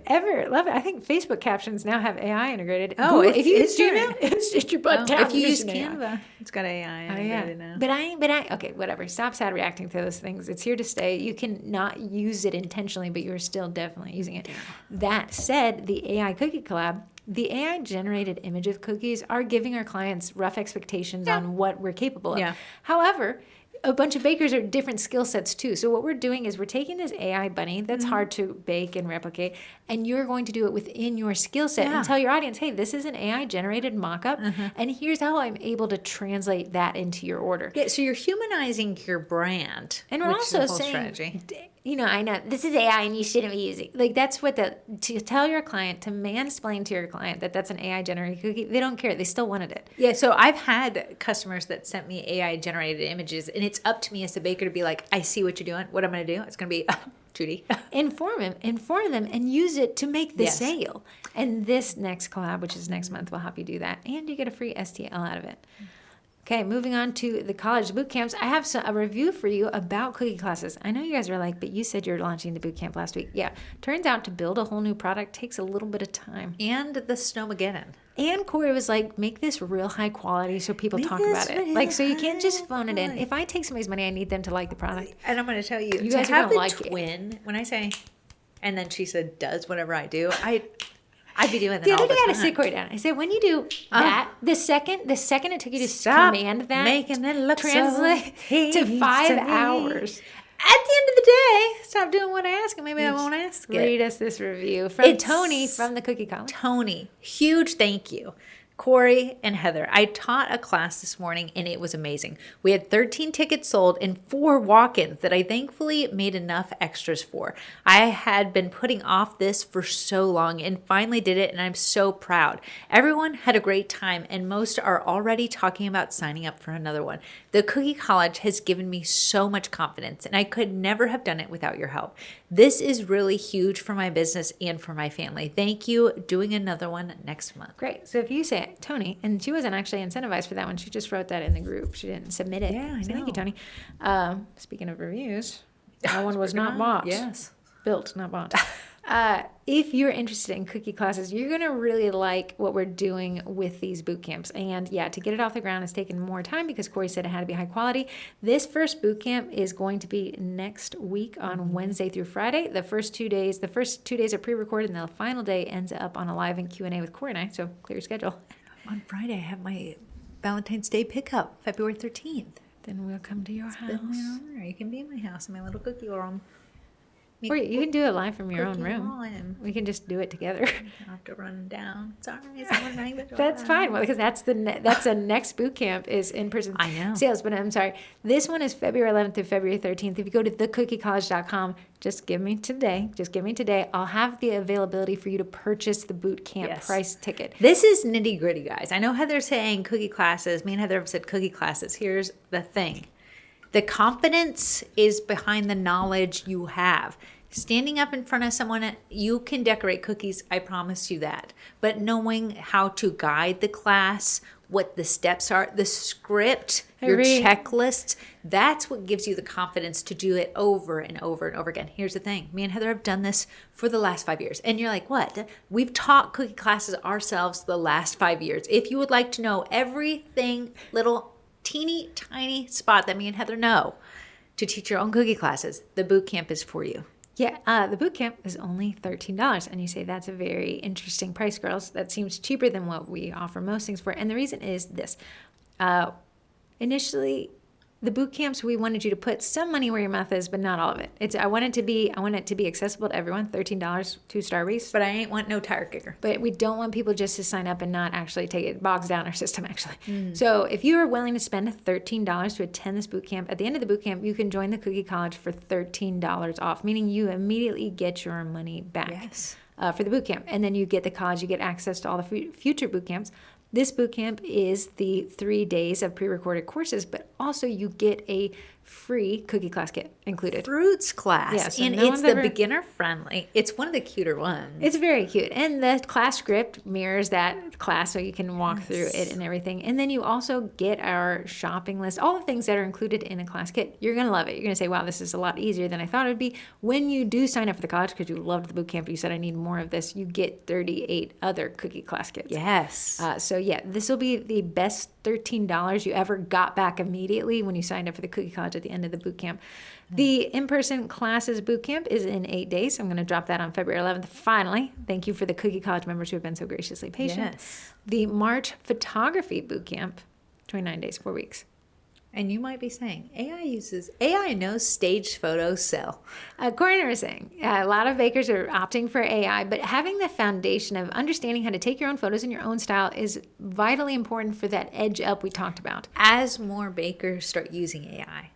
Ever love it. I think Facebook captions now have AI integrated. Oh, Google, if you use doing Gmail, it's just your butt down. If you use using AI. Canva, it's got AI integrated now. But I, okay, whatever. Stop sad reacting to those things. It's here to stay. You can not use it intentionally, but you're still definitely using it. That said, the AI cookie collab, the AI generated image of cookies are giving our clients rough expectations on what we're capable of. Yeah. However, a bunch of bakers are different skill sets too. So what we're doing is we're taking this AI bunny that's hard to bake and replicate, and you're going to do it within your skill set and tell your audience, hey, this is an AI generated mock-up, and here's how I'm able to translate that into your order. Yeah, so you're humanizing your brand. And we're which also is the whole saying, strategy. I know this is AI and you shouldn't be using. Like that's what to tell your client, to mansplain to your client that that's an AI generated cookie. They don't care. They still wanted it. Yeah, so I've had customers that sent me AI generated images, and it's up to me as the baker to be like, I see what you're doing. What I'm going to do? It's going to be Judy. Inform them, and use it to make the sale. And this next collab, which is next month, will help you do that, and you get a free STL out of it. Okay, moving on to the college boot camps. I have a review for you about cookie classes. I know you guys are like, but you said you're launching the boot camp last week. Yeah, turns out to build a whole new product takes a little bit of time. And the Snowmageddon. And Corey was like, make this real high quality so people talk about it. Like, so you can't just phone it in. If I take somebody's money, I need them to like the product. And I'm going to tell you, You to guys are have gonna the like it. twin, when I say, and then she said, does whatever I do, I'd be doing that The all other the day I time. had to sit Corey down. I said, when you do that, the second it took you to Stop command that, making it look translate so to 5 easy. hours. the end of the day, stop doing what I ask, and maybe I won't ask it. Read us this review from Tony from the Cookie College. Tony, huge thank you. Corey and Heather, I taught a class this morning and it was amazing. We had 13 tickets sold and 4 walk-ins that I thankfully made enough extras for. I had been putting off this for so long and finally did it, and I'm so proud. Everyone had a great time and most are already talking about signing up for another one. The Cookie College has given me so much confidence and I could never have done it without your help. This is really huge for my business and for my family. Thank you. Doing another one next month. Great. So if you say it, Tony, and she wasn't actually incentivized for that one. She just wrote that in the group. She didn't submit it. Yeah, I so know. Thank you, Tony. Speaking of reviews, that one was not bought. Yes. Built, not bought. If you're interested in cookie classes, you're going to really like what we're doing with these boot camps. And yeah, to get it off the ground has taken more time because Corey said it had to be high quality. This first boot camp is going to be next week on Wednesday through Friday. The first 2 days are pre-recorded, and the final day ends up on a live and Q&A with Corey and I. So clear your schedule. On Friday, I have my Valentine's Day pickup, February 13th. Then we'll come to your house. Or you can be in my house, in my little cookie room. Or you can do it live from your own Cookie room. room. We can just do it together. I'll have to run down. Sorry, someone rang the door. That's fine. Well, because that's the next boot camp is in-person I know. sales. But I'm sorry. This one is February 11th through February 13th. If you go to thecookie.college.com, just give me today. I'll have the availability for you to purchase the boot camp price ticket. This is nitty gritty, guys. I know Heather's saying cookie classes. Me and Heather have said cookie classes. Here's the thing. The confidence is behind the knowledge you have. Standing up in front of someone, you can decorate cookies, I promise you that. But knowing how to guide the class, what the steps are, the script, your checklist, that's what gives you the confidence to do it over and over and over again. Here's the thing. Me and Heather have done this for the last 5 years. And you're like, what? We've taught cookie classes ourselves the last 5 years. If you would like to know everything, little teeny tiny spot that me and Heather know to teach your own cookie classes, the boot camp is for you. Yeah, the boot camp is only $13. And you say, that's a very interesting price, girls. That seems cheaper than what we offer most things for. And the reason is this. Initially, the boot camps, we wanted you to put some money where your mouth is, but not all of it. I want it to be accessible to everyone, $13, 2-star race. But I ain't want no tire kicker. But we don't want people just to sign up and not actually take it. It bogs down our system, actually. So if you are willing to spend $13 to attend this boot camp, at the end of the boot camp, you can join the Cookie College for $13 off, meaning you immediately get your money back. Yes. For the boot camp. And then you get the college, you get access to all the future boot camps. This boot camp is the 3 days of pre-recorded courses, but also you get a free cookie class kit included. Fruits class. Yeah, so and no it's one's the beginner friendly. It's one of the cuter ones. It's very cute. And the class script mirrors that class so you can walk through it and everything. And then you also get our shopping list, all the things that are included in a class kit. You're going to love it. You're going to say, wow, this is a lot easier than I thought it would be. When you do sign up for the college because you loved the boot camp, you said, I need more of this, you get 38 other cookie class kits. Yes. So yeah, this will be the best $13 you ever got back immediately when you signed up for the Cookie College at the end of the boot camp. The in-person classes boot camp is in 8 days. I'm going to drop that on February 11th. Finally, thank you for the Cookie College members who have been so graciously patient. Yes. The March photography boot camp, 29 days, 4 weeks. And you might be saying, AI knows staged photos sell. Corey was saying, a lot of bakers are opting for AI, but having the foundation of understanding how to take your own photos in your own style is vitally important for that edge up we talked about. As more bakers start using AI,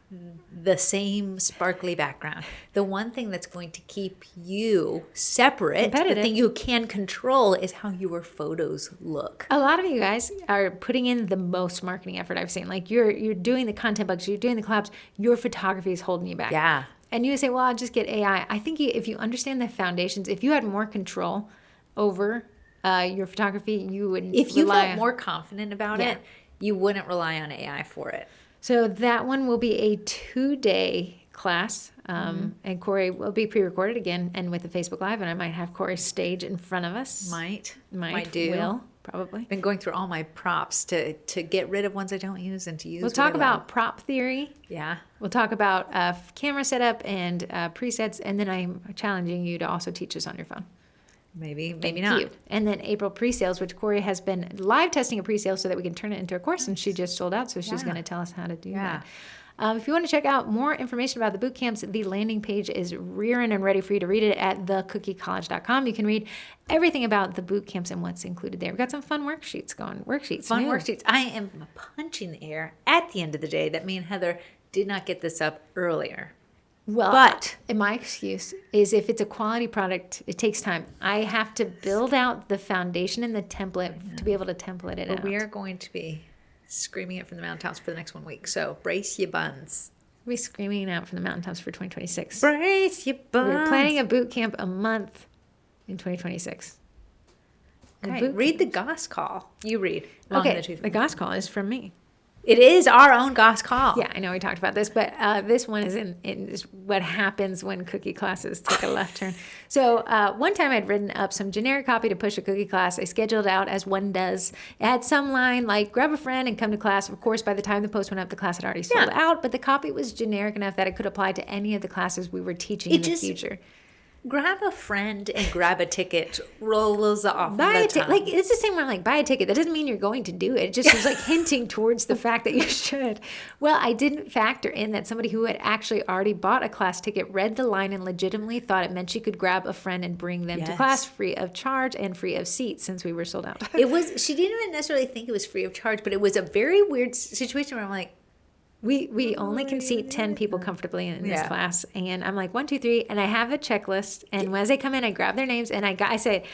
the same sparkly background, the one thing that's going to keep you separate, the thing you can control is how your photos look. A lot of you guys are putting in the most marketing effort I've seen. Like you're doing the content bugs, you're doing the collabs, your photography is holding you back. Yeah. And you say, well, I'll just get AI. I think if you understand the foundations, if you had more control over your photography, you would If you felt more confident about it, you wouldn't rely on AI for it. So that one will be a 2-day class. And Corey will be pre-recorded again and with the Facebook Live. And I might have Corey stage in front of us. Might Will, probably. Been going through all my props to get rid of ones I don't use and to use. We'll talk about prop theory. Yeah. We'll talk about camera setup and presets. And then I'm challenging you to also teach us on your phone. Maybe not. You. And then April pre-sales, which Corey has been live testing a pre-sale so that we can turn it into a course. And she just sold out, so she's going to tell us how to do that. If you want to check out more information about the boot camps, the landing page is rearing and ready for you to read it at thecookiecollege.com. You can read everything about the boot camps and what's included there. We've got some fun worksheets going. Fun worksheets. I am punching the air at the end of the day that me and Heather did not get this up earlier. Well, but my excuse is if it's a quality product, it takes time. I have to build out the foundation and the template to be able to template it out. We are going to be screaming it from the mountaintops for the next 1 week. So brace your buns. We'll be screaming it out from the mountaintops for 2026. Brace your buns. We're planning a boot camp a month in 2026. Okay, read the Goss Call. You read. The Goss Call is from me. It is our own Goss Call. Yeah, I know we talked about this, but this one is what happens when cookie classes take a left turn. So one time I'd written up some generic copy to push a cookie class. I scheduled out as one does. It had some line like, grab a friend and come to class. Of course, by the time the post went up, the class had already sold out, but the copy was generic enough that it could apply to any of the classes we were teaching in the future. Grab a friend and grab a ticket. Rolls off buy the a ticket. tongue. Like, it's the same one, like, buy a ticket. That doesn't mean you're going to do it. It just was like hinting towards the fact that you should. Well, I didn't factor in that somebody who had actually already bought a class ticket read the line and legitimately thought it meant she could grab a friend and bring them to class free of charge and free of seats since we were sold out. She didn't even necessarily think it was free of charge, but it was a very weird situation where I'm like, we only can seat 10 people comfortably in this class. And I'm like, 1, 2, 3. And I have a checklist. And as they come in, I grab their names and I say,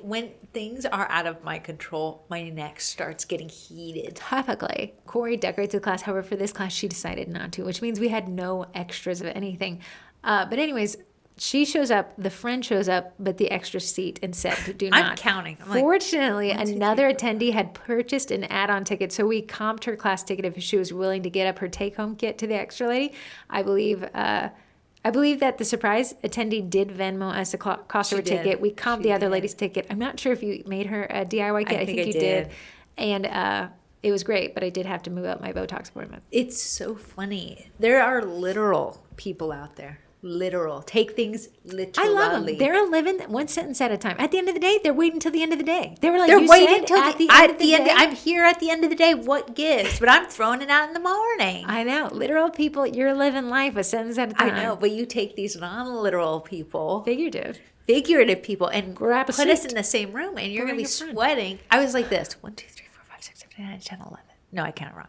when things are out of my control, my neck starts getting heated. Typically, Corey decorates the class. However, for this class, she decided not to, which means we had no extras of anything. But anyways, she shows up, the friend shows up, but the extra seat instead do not. I'm counting. Fortunately, another attendee had purchased an add-on ticket, so we comped her class ticket if she was willing to get up her take-home kit to the extra lady. I believe that the surprise attendee did Venmo us the cost of her ticket. We comped the other lady's ticket. I'm not sure if you made her a DIY kit. I think you did. And it was great, but I did have to move up my Botox appointment. It's so funny. There are literal people out there. Literal. Take things literally. I love them. They're living one sentence at a time. At the end of the day, they're waiting until the end of the day. They were like, they're you waiting said until at the end of the day. I'm here at the end of the day. What gives? But I'm throwing it out in the morning. I know. Literal people, you're living life a sentence at a time. I know, but you take these non-literal people. Figurative people and put us in the same room and you're going to be sweating. I was like this. 1, 2, 3, 4, 5, 6, 7, 8, 9, 10, 11. No, I counted wrong.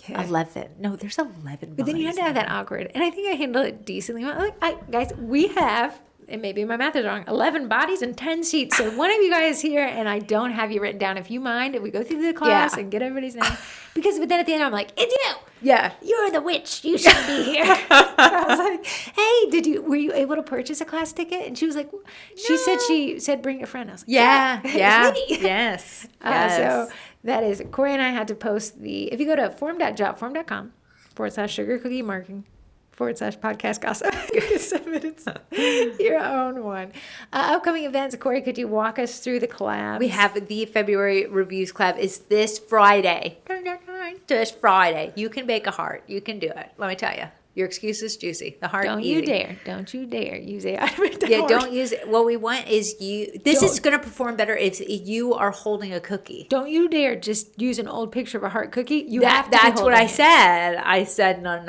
11. No, there's 11. But then you have to have that awkward. And I think I handled it decently. Guys, we have, and maybe my math is wrong, 11 bodies and 10 seats. So one of you guys here, and I don't have you written down. If you mind, if we go through the class and get everybody's name. But then at the end, I'm like, it's you. Yeah. You're the witch. You shouldn't be here. So I was like, hey, were you able to purchase a class ticket? And she was like, she said, bring a friend. I was like, yeah. Yes. So that is, Corey and I had to post if you go to forum.sugarcookiemarketing /podcast gossip, you can submit your own one. Upcoming events, Corey, could you walk us through the collab? We have the February Reviews Collab is this Friday. This Friday. You can bake a heart. You can do it. Let me tell you. Your excuse is juicy. The heart Don't easy. Don't you dare use AI to make the heart. Don't use it. What we want is this is going to perform better if you are holding a cookie. Don't you dare just use an old picture of a heart cookie. That's what I said. I said no.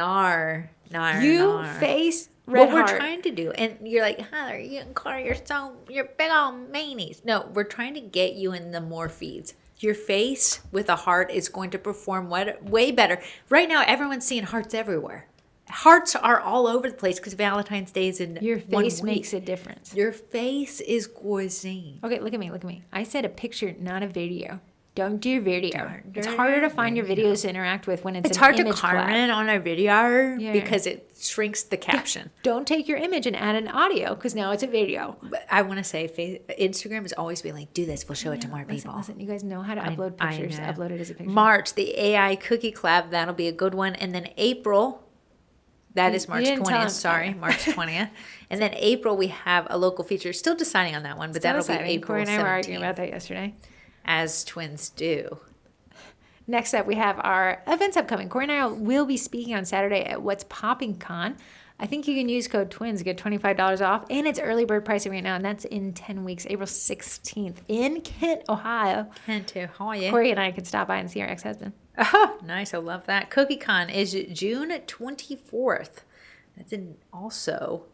Face red what heart. We're trying to do, and you're like, Heather, you're big on manies. No, we're trying to get you in the more feeds. Your face with a heart is going to perform way better. Right now, everyone's seeing hearts everywhere. Hearts are all over the place because Valentine's Day is in your face makes a difference. Your face is gorgeous. Okay, look at me. I said a picture, not a video. Don't do video. It's harder to find your videos to interact with when it's an hard image to comment on a video because it shrinks the caption. Yeah. Don't take your image and add an audio because now it's a video. But I want to say Instagram has always been like, do this, we'll show it to more people. Listen, you guys know how to upload pictures. Upload it as a picture. March, the AI Cookie Collab, that'll be a good one. And then April, that is March 20th. Sorry, March 20th. And then April, we have a local feature. Still deciding on that one, but that'll be April Corey and I 17th. were arguing about that yesterday. As twins do. Next up, we have our events upcoming. Corey and I will be speaking on Saturday at What's Popping Con. I think you can use code TWINS to get $25 off, and it's early bird pricing right now, and that's in 10 weeks, April 16th in Kent, Ohio. Kent, Ohio. Corey and I can stop by and see our ex-husband. Oh, nice. I love that. CookieCon is June 24th. That's in also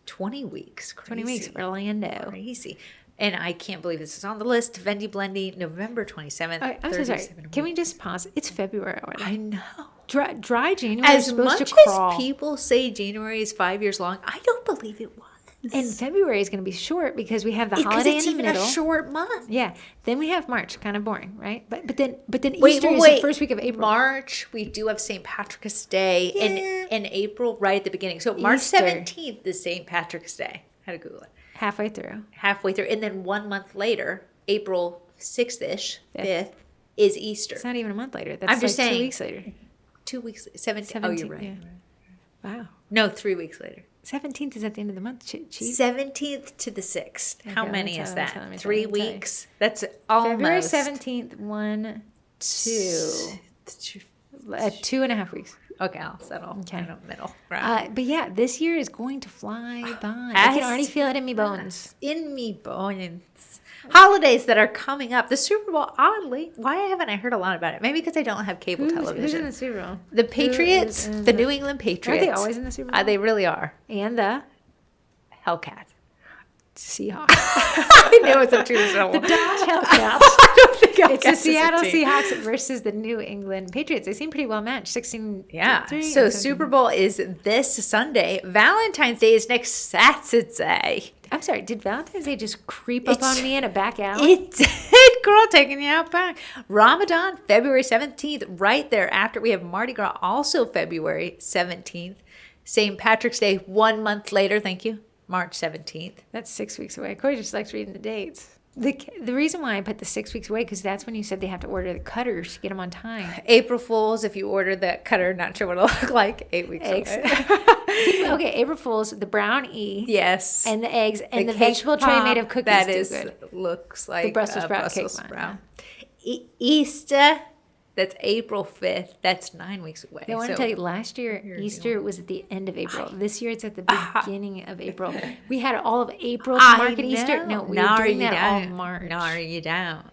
20 weeks. Crazy. 20 weeks, Orlando. Crazy. And I can't believe this is on the list. Vendy Blendy, November 27th. Oh, I'm so sorry. Can we just pause? It's February already. I know. Dry January is As supposed much to crawl. as people say January is 5 years long, I don't believe it was. And February is going to be short because we have the Because holiday it's in the even middle. a short month. Yeah. Then we have March, kind of boring, right? But then Wait, Easter is the first week of April. March, we do have St. Patrick's Day in April right at the beginning. So March Easter. 17th is St. Patrick's Day. I had to Google it. Halfway through. And then 1 month later, April 6th-ish, 5th, is Easter. It's not even a month later. That's I'm just like saying. 2 weeks later. 2 weeks, 17. Oh, you're right. Yeah. Wow. No, 3 weeks later. 17th is at the end of the month. Cheap. 17th to the 6th. How Okay, many let me is tell that? you, let me 3 tell you. weeks? That's almost. February 17th, 1, 2. 2.5 weeks. Okay, I'll settle. Okay. In the middle. Right. But yeah, this year is going to fly by. I As- can already feel it in me bones. In me bones. Holidays that are coming up. The Super Bowl, oddly, why haven't I heard a lot about it? Maybe because I don't have cable Who's television. in the Super Bowl? The Patriots, Who is in the New England Patriots. Are they always in the Super Bowl? They really are. And the Hellcats. Seahawks. I knew it was a true show. The Dodge Hellcats. I don't think It's the Hellcats is a Seattle team. Seahawks versus the New England Patriots. They seem pretty well matched. 16. Yeah. 3, So and 17. Super Bowl is this Sunday. Valentine's Day is next Saturday. I'm sorry. Did Valentine's Day just creep up on me in a back alley? It did, girl, taking you out back. Ramadan, February 17th, right there after. We have Mardi Gras, also February 17th. St. Patrick's Day, 1 month later. Thank you. March 17th. That's 6 weeks away. Corey just likes reading the dates. The reason why I put the 6 weeks away because that's when you said they have to order the cutters to get them on time. April Fools, if you order that cutter, not sure what it'll look like. 8 weeks Eggs. away. Okay, April Fool's, the brown E. Yes. And the eggs and the cake vegetable tray made of pop, cookies. That do is, good. looks like The Brussels sprout cake Brussels one, sprout. Easter, that's April 5th. That's 9 weeks away. I want to So- tell you, last year, Easter was at the end of April. This year, it's at the beginning of April. We had all of April to market Easter. No, we were doing that all March. No, you don't.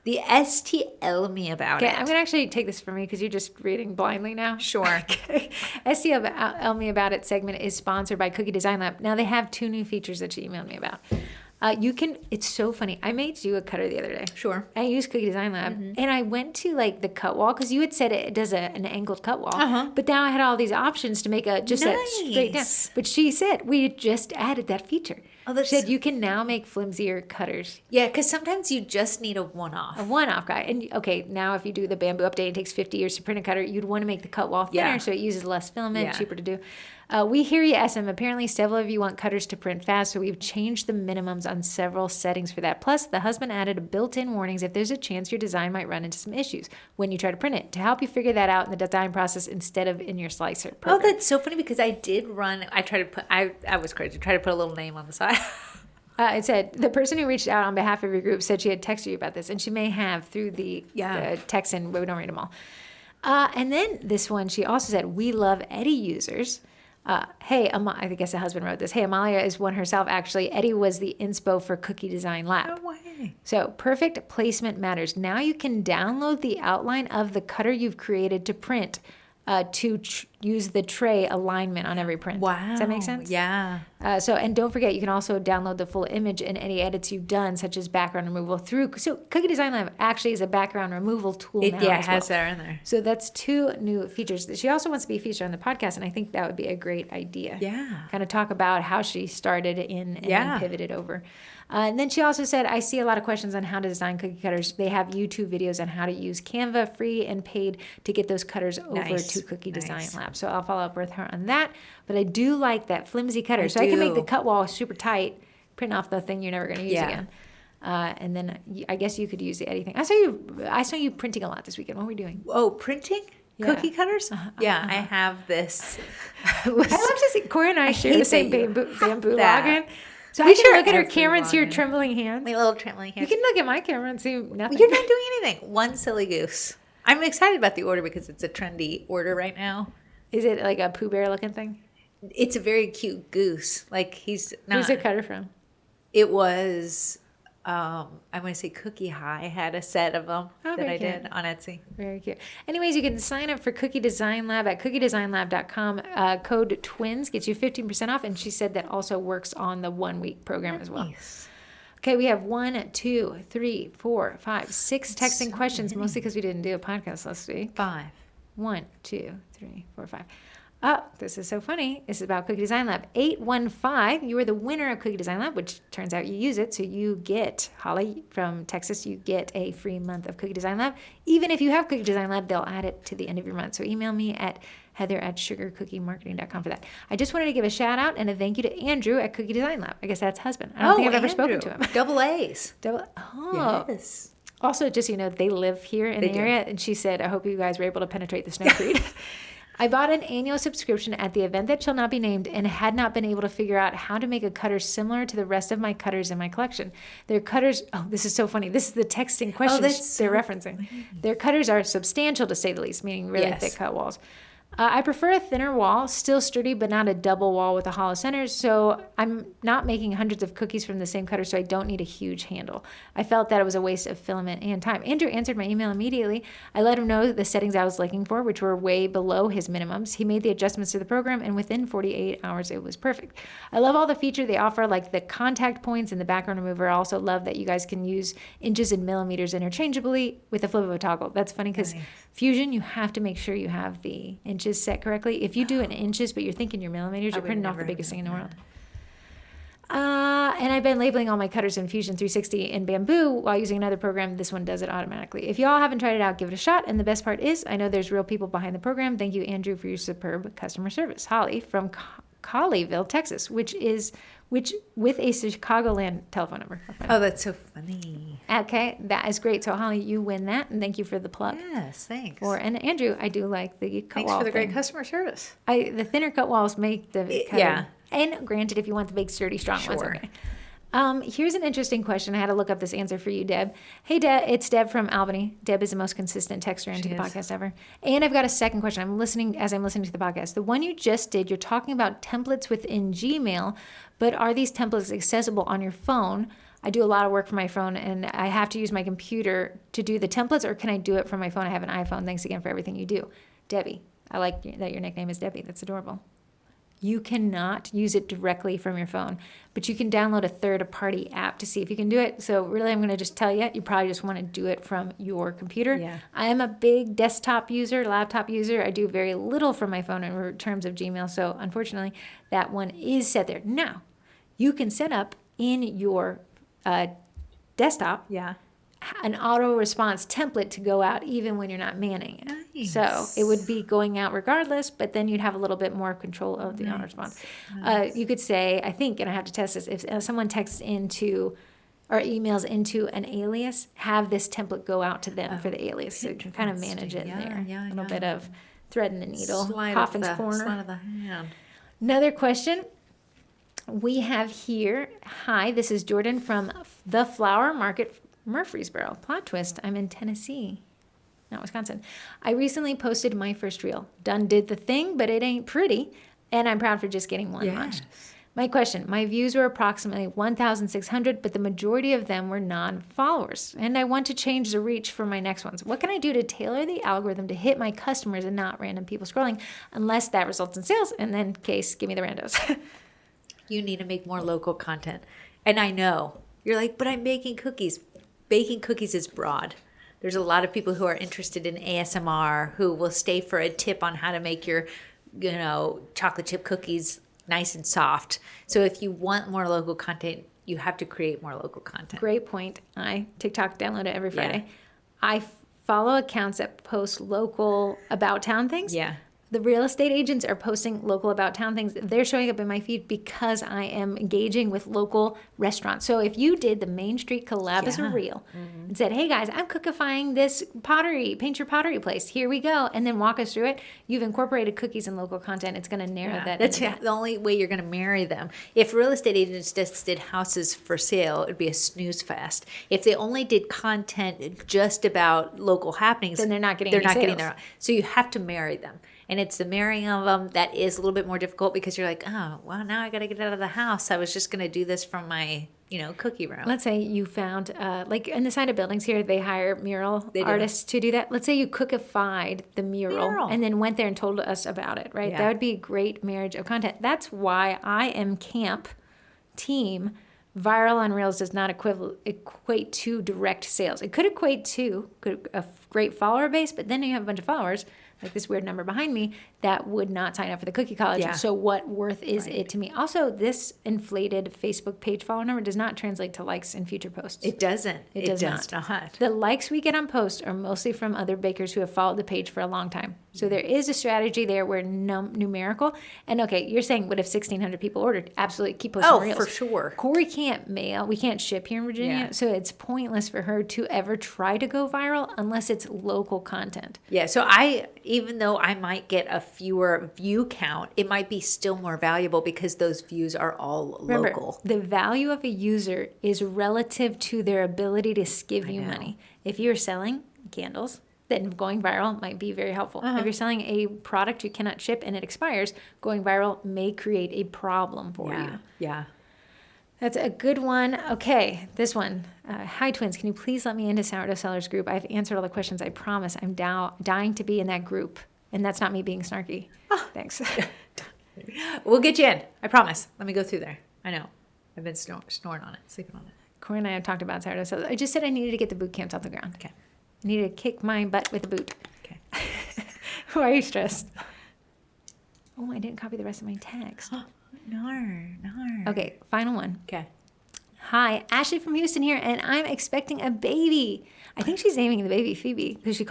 The STL me about Okay, it. I'm going to actually take this from me because you're just reading blindly now. Sure. Okay. STL Me About It segment is sponsored by Cookie Design Lab. Now, they have 2 new features that she emailed me about. It's so funny. I made you a cutter the other day. Sure. I used Cookie Design Lab, and I went to like the cut wall because you had said it does an angled cut wall. But now I had all these options to make that straight down. Nice. But she said we had just added that feature. Oh, that's- She said you can now make flimsier cutters. Yeah, because sometimes you just need a one-off. A one-off guy. And okay, now if you do the bamboo update, it takes 50 years to print a cutter. You'd want to make the cut wall thinner Yeah. so it uses less filament, Yeah. cheaper to do. We hear you, SM. Apparently, several of you want cutters to print fast, so we've changed the minimums on several settings for that. Plus, the husband added a built-in warnings if there's a chance your design might run into some issues when you try to print it to help you figure that out in the design process instead of in your slicer Oh, program. that's so funny because I did run. I tried to put. I was crazy. Try to put a little name on the side. It said the person who reached out on behalf of your group said she had texted you about this, and she may have through the text, and we don't read them all. And then this one, she also said, "We love Eddie users." Hey, I guess the husband wrote this. Hey, Amalia is one herself, actually. Eddie was the inspo for Cookie Design Lab. No way. So perfect placement matters. Now you can download the outline of the cutter you've created to print to use the tray alignment on every print. Wow. Does that make sense? Yeah. And don't forget, you can also download the full image and any edits you've done, such as background removal So Cookie Design Lab actually is a background removal tool now. It has well. that in there. So that's 2 new features. She also wants to be featured on the podcast, and I think that would be a great idea. Yeah. Kind of talk about how she started in and then pivoted over. And then she also said, I see a lot of questions on how to design cookie cutters. They have YouTube videos on how to use Canva, free and paid, to get those cutters over to Cookie Design Lab. So I'll follow up with her on that. But I do like that flimsy cutter. I can make the cut wall super tight, print off the thing you're never going to use again. And then I guess you could use the anything. I saw you printing a lot this weekend. What were we doing? Oh, printing? Yeah. Cookie cutters? I have this. I love to see Corey and I share the same bamboo login. So We I can share look at her every camera and see her login. trembling hands. My little trembling You hands. can look at my camera and see nothing. You're not doing anything. One silly goose. I'm excited about the order because it's a trendy order right now. Is it like a Pooh Bear looking thing? It's a very cute goose. Like he's not. Who's the cutter from? It was I want to say Cookie High had a set of them that very I cute. did on Etsy. Very cute. Anyways, you can sign up for Cookie Design Lab at cookiedesignlab.com. Code TWINS gets you 15% off. And she said that also works on the 1 week program as well. Nice. Okay, we have 1, 2, 3, 4, 5, 6 texting so questions, many. mostly because we didn't do a podcast last week. 5. 1, 2, 3, 4, 5. Oh, this is so funny. This is about Cookie Design Lab. 815, you are the winner of Cookie Design Lab, which turns out you use it. So you get, Holly from Texas, you get a free month of Cookie Design Lab. Even if you have Cookie Design Lab, they'll add it to the end of your month. So email me at heather@sugarcookiemarketing.com for that. I just wanted to give a shout out and a thank you to Andrew at Cookie Design Lab. I guess that's husband. I don't think I've ever spoken to him. Double A's. Oh. Yes. Also, just so you know, they live here in They the do. area, and she said, I hope you guys were able to penetrate the snowcrete. I bought an annual subscription at the event that shall not be named and had not been able to figure out how to make a cutter similar to the rest of my cutters in my collection. Their cutters, this is so funny. This is the texting question they're referencing. Their cutters are substantial to say the least, meaning really thick cut walls. I prefer a thinner wall, still sturdy, but not a double wall with a hollow center. So I'm not making hundreds of cookies from the same cutter, so I don't need a huge handle. I felt that it was a waste of filament and time. Andrew answered my email immediately. I let him know the settings I was looking for, which were way below his minimums. He made the adjustments to the program, and within 48 hours, it was perfect. I love all the features they offer, like the contact points and the background remover. I also love that you guys can use inches and millimeters interchangeably with the flip of a toggle. That's funny because Fusion, you have to make sure you have the inches set correctly. If you do it in inches, but you're thinking your millimeters, you're printing off the biggest thing in the world. And I've been labeling all my cutters in Fusion 360 in Bamboo while using another program. This one does it automatically. If y'all haven't tried it out, give it a shot. And the best part is, I know there's real people behind the program. Thank you, Andrew, for your superb customer service. Holly from Colleyville, Texas, which with a Chicagoland telephone number. Oh, that's so funny. Okay, that is great. So Holly, you win that, and thank you for the plug. Yes, thanks. And Andrew, I do like the cut Thanks wall for the thing. great customer service. The thinner cut walls make the cutter. Yeah. And granted, if you want the big, sturdy, strong ones, Sure. okay. Here's an interesting question. I had to look up this answer for you, Deb. Hey, Deb, it's Deb from Albany. Deb is the most consistent texter into the podcast ever. And I've got a second question. I'm listening to the podcast. The one you just did, you're talking about templates within Gmail, but are these templates accessible on your phone? I do a lot of work from my phone, and I have to use my computer to do the templates, or can I do it from my phone? I have an iPhone. Thanks again for everything you do. Debbie. I like that your nickname is Debbie. That's adorable. You cannot use it directly from your phone, but you can download a third-party app to see if you can do it. So really, I'm going to just tell you, you probably just want to do it from your computer. Yeah. I am a big desktop user, laptop user. I do very little from my phone in terms of Gmail. So unfortunately, that one is set there. Now, you can set up in your desktop an auto response template to go out even when you're not manning it. Nice. So it would be going out regardless, but then you'd have a little bit more control of the auto response. You could say, I think, and I have to test this, if someone texts into or emails into an alias, have this template go out to them for the alias. So you can kind of manage it there. A little bit of thread in the needle, coffin's corner. Slide of the hand. Another question we have here. Hi, this is Jordan from the Flower Market, Murfreesboro. Plot twist, I'm in Tennessee, not Wisconsin. I recently posted my first reel. Done did the thing, but it ain't pretty, and I'm proud for just getting one launched. My question, my views were approximately 1,600, but the majority of them were non-followers, and I want to change the reach for my next ones. What can I do to tailor the algorithm to hit my customers and not random people scrolling, unless that results in sales? And then, case, give me the randos. You need to make more local content. And I know, you're like, but I'm baking cookies. Baking cookies is broad. There's a lot of people who are interested in ASMR who will stay for a tip on how to make your, chocolate chip cookies nice and soft. So if you want more local content, you have to create more local content. Great point. TikTok download it every Friday. Yeah. I follow accounts that post local about town things. Yeah. The real estate agents are posting local about town things. They're showing up in my feed because I am engaging with local restaurants. So if you did the Main Street collab as a reel and said, hey guys, I'm cookifying this pottery, paint your pottery place. Here we go. And then walk us through it. You've incorporated cookies and local content. It's going to narrow that. That's the only way you're going to marry them. If real estate agents just did houses for sale, it'd be a snooze fest. If they only did content just about local happenings, Then they're not getting they're any not getting sales. there. So you have to marry them. and it's the marrying of them that is a little bit more difficult because you're like, oh, well, now I got to get out of the house. I was just going to do this from my, cookie room. Let's say you found, like in the side of buildings here, they hire mural artists to do that. Let's say you cookified the mural and then went there and told us about it, right? Yeah. That would be a great marriage of content. That's why I am camp team. Viral on Reels does not equate to direct sales. It could equate to a great follower base, but then you have a bunch of followers, like this weird number behind me, that would not sign up for the cookie college. Yeah. So what worth is it to me? Also, this inflated Facebook page follower number does not translate to likes in future posts. It doesn't. It does not. The likes we get on posts are mostly from other bakers who have followed the page for a long time. So there is a strategy there where numerical. And okay, you're saying, what if 1,600 people ordered? Absolutely, keep posting Reels. For sure. Corey can't mail. We can't ship here in Virginia. Yeah. So it's pointless for her to ever try to go viral unless it's local content. Yeah, so even though I might get a fewer view count, it might be still more valuable because those views are all Remember, local. The value of a user is relative to their ability to give you money. If you're selling candles, then going viral might be very helpful. If you're selling a product you cannot ship and it expires, going viral may create a problem for you. Yeah. That's a good one. Okay, this one. Hi, twins. Can you please let me into Sourdough Sellers group? I've answered all the questions. I promise. I'm dying to be in that group. And that's not me being snarky. Thanks. We'll get you in. I promise. Let me go through there. I know. I've been snoring on it, sleeping on it. Corey and I have talked about Sourdough Sellers. I just said I needed to get the boot camps off the ground. Okay. I needed to kick my butt with a boot. Okay. Why are you stressed? Oh, I didn't copy the rest of my text. No. Okay, final one. Okay. Hi, Ashley from Houston here, and I'm expecting a baby. I think she's naming the baby Phoebe because she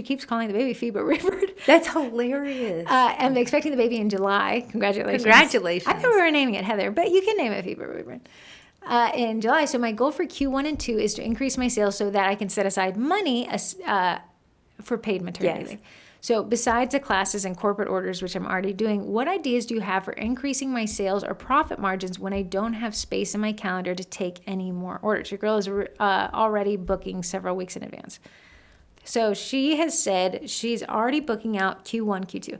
keeps calling the baby Phoebe Rayford. That's hilarious. I'm expecting the baby in July. Congratulations. Congratulations. I thought we were naming it Heather, but you can name it Phoebe Rayford. In July. So my goal for Q1 and 2 is to increase my sales so that I can set aside money for paid maternity leave. So besides the classes and corporate orders, which I'm already doing, what ideas do you have for increasing my sales or profit margins when I don't have space in my calendar to take any more orders? Your girl is already booking several weeks in advance. So she has said she's already booking out Q1, Q2.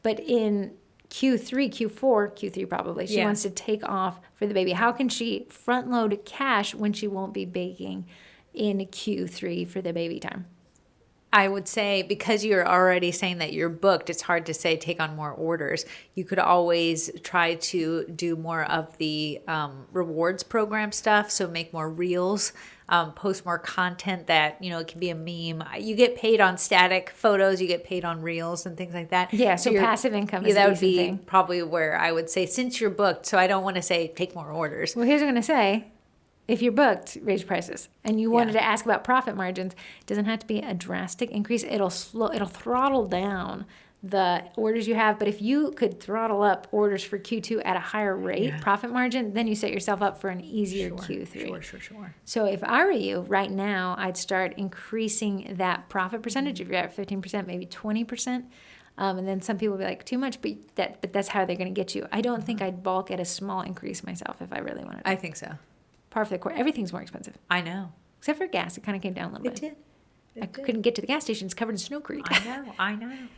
But in Q3, Q4, Q3 probably, she wants to take off for the baby. How can she front load cash when she won't be baking in Q3 for the baby time? I would say because you're already saying that you're booked, it's hard to say take on more orders. You could always try to do more of the rewards program stuff. So make more reels, post more content that, it can be a meme. You get paid on static photos, you get paid on reels and things like that. Yeah, so passive income is that a would be thing. Probably where I would say since you're booked. So I don't want to say take more orders. Well, here's what I'm going to say. If you're booked, raise prices. And you wanted to ask about profit margins, it doesn't have to be a drastic increase. It'll throttle down the orders you have. But if you could throttle up orders for Q2 at a higher rate, profit margin, then you set yourself up for an easier Q3. Sure. So if I were you right now, I'd start increasing that profit percentage. If you're at 15%, maybe 20%. And then some people will be like, too much, but that's how they're going to get you. I don't think I'd bulk at a small increase myself if I really wanted to. I think so. Par for the course. Everything's more expensive. I know. Except for gas. It kind of came down a little bit. It did. I couldn't get to the gas station. It's covered in snowcrete. I know.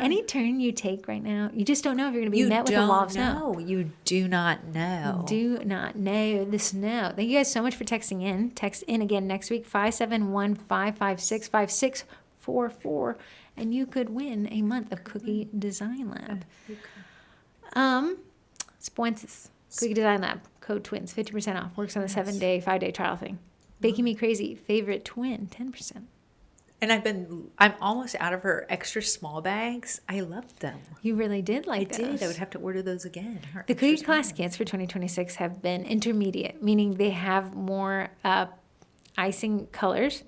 Any turn you take right now, you just don't know if you're going to be met with a wall of snow. You do not know. Do not know the snow. Thank you guys so much for texting in. Text in again next week, 571-556-5644. And you could win a month of Cookie Design Lab. Sponsors. Cookie Design Lab. Code TWINS, 50% off. Works on the 5-day trial thing. Baking Me Crazy, favorite twin, 10%. And I'm almost out of her extra small bags. I loved them. You really did like those. I did. I would have to order those again. The Cookie Class kits for 2026 have been intermediate, meaning they have more icing colors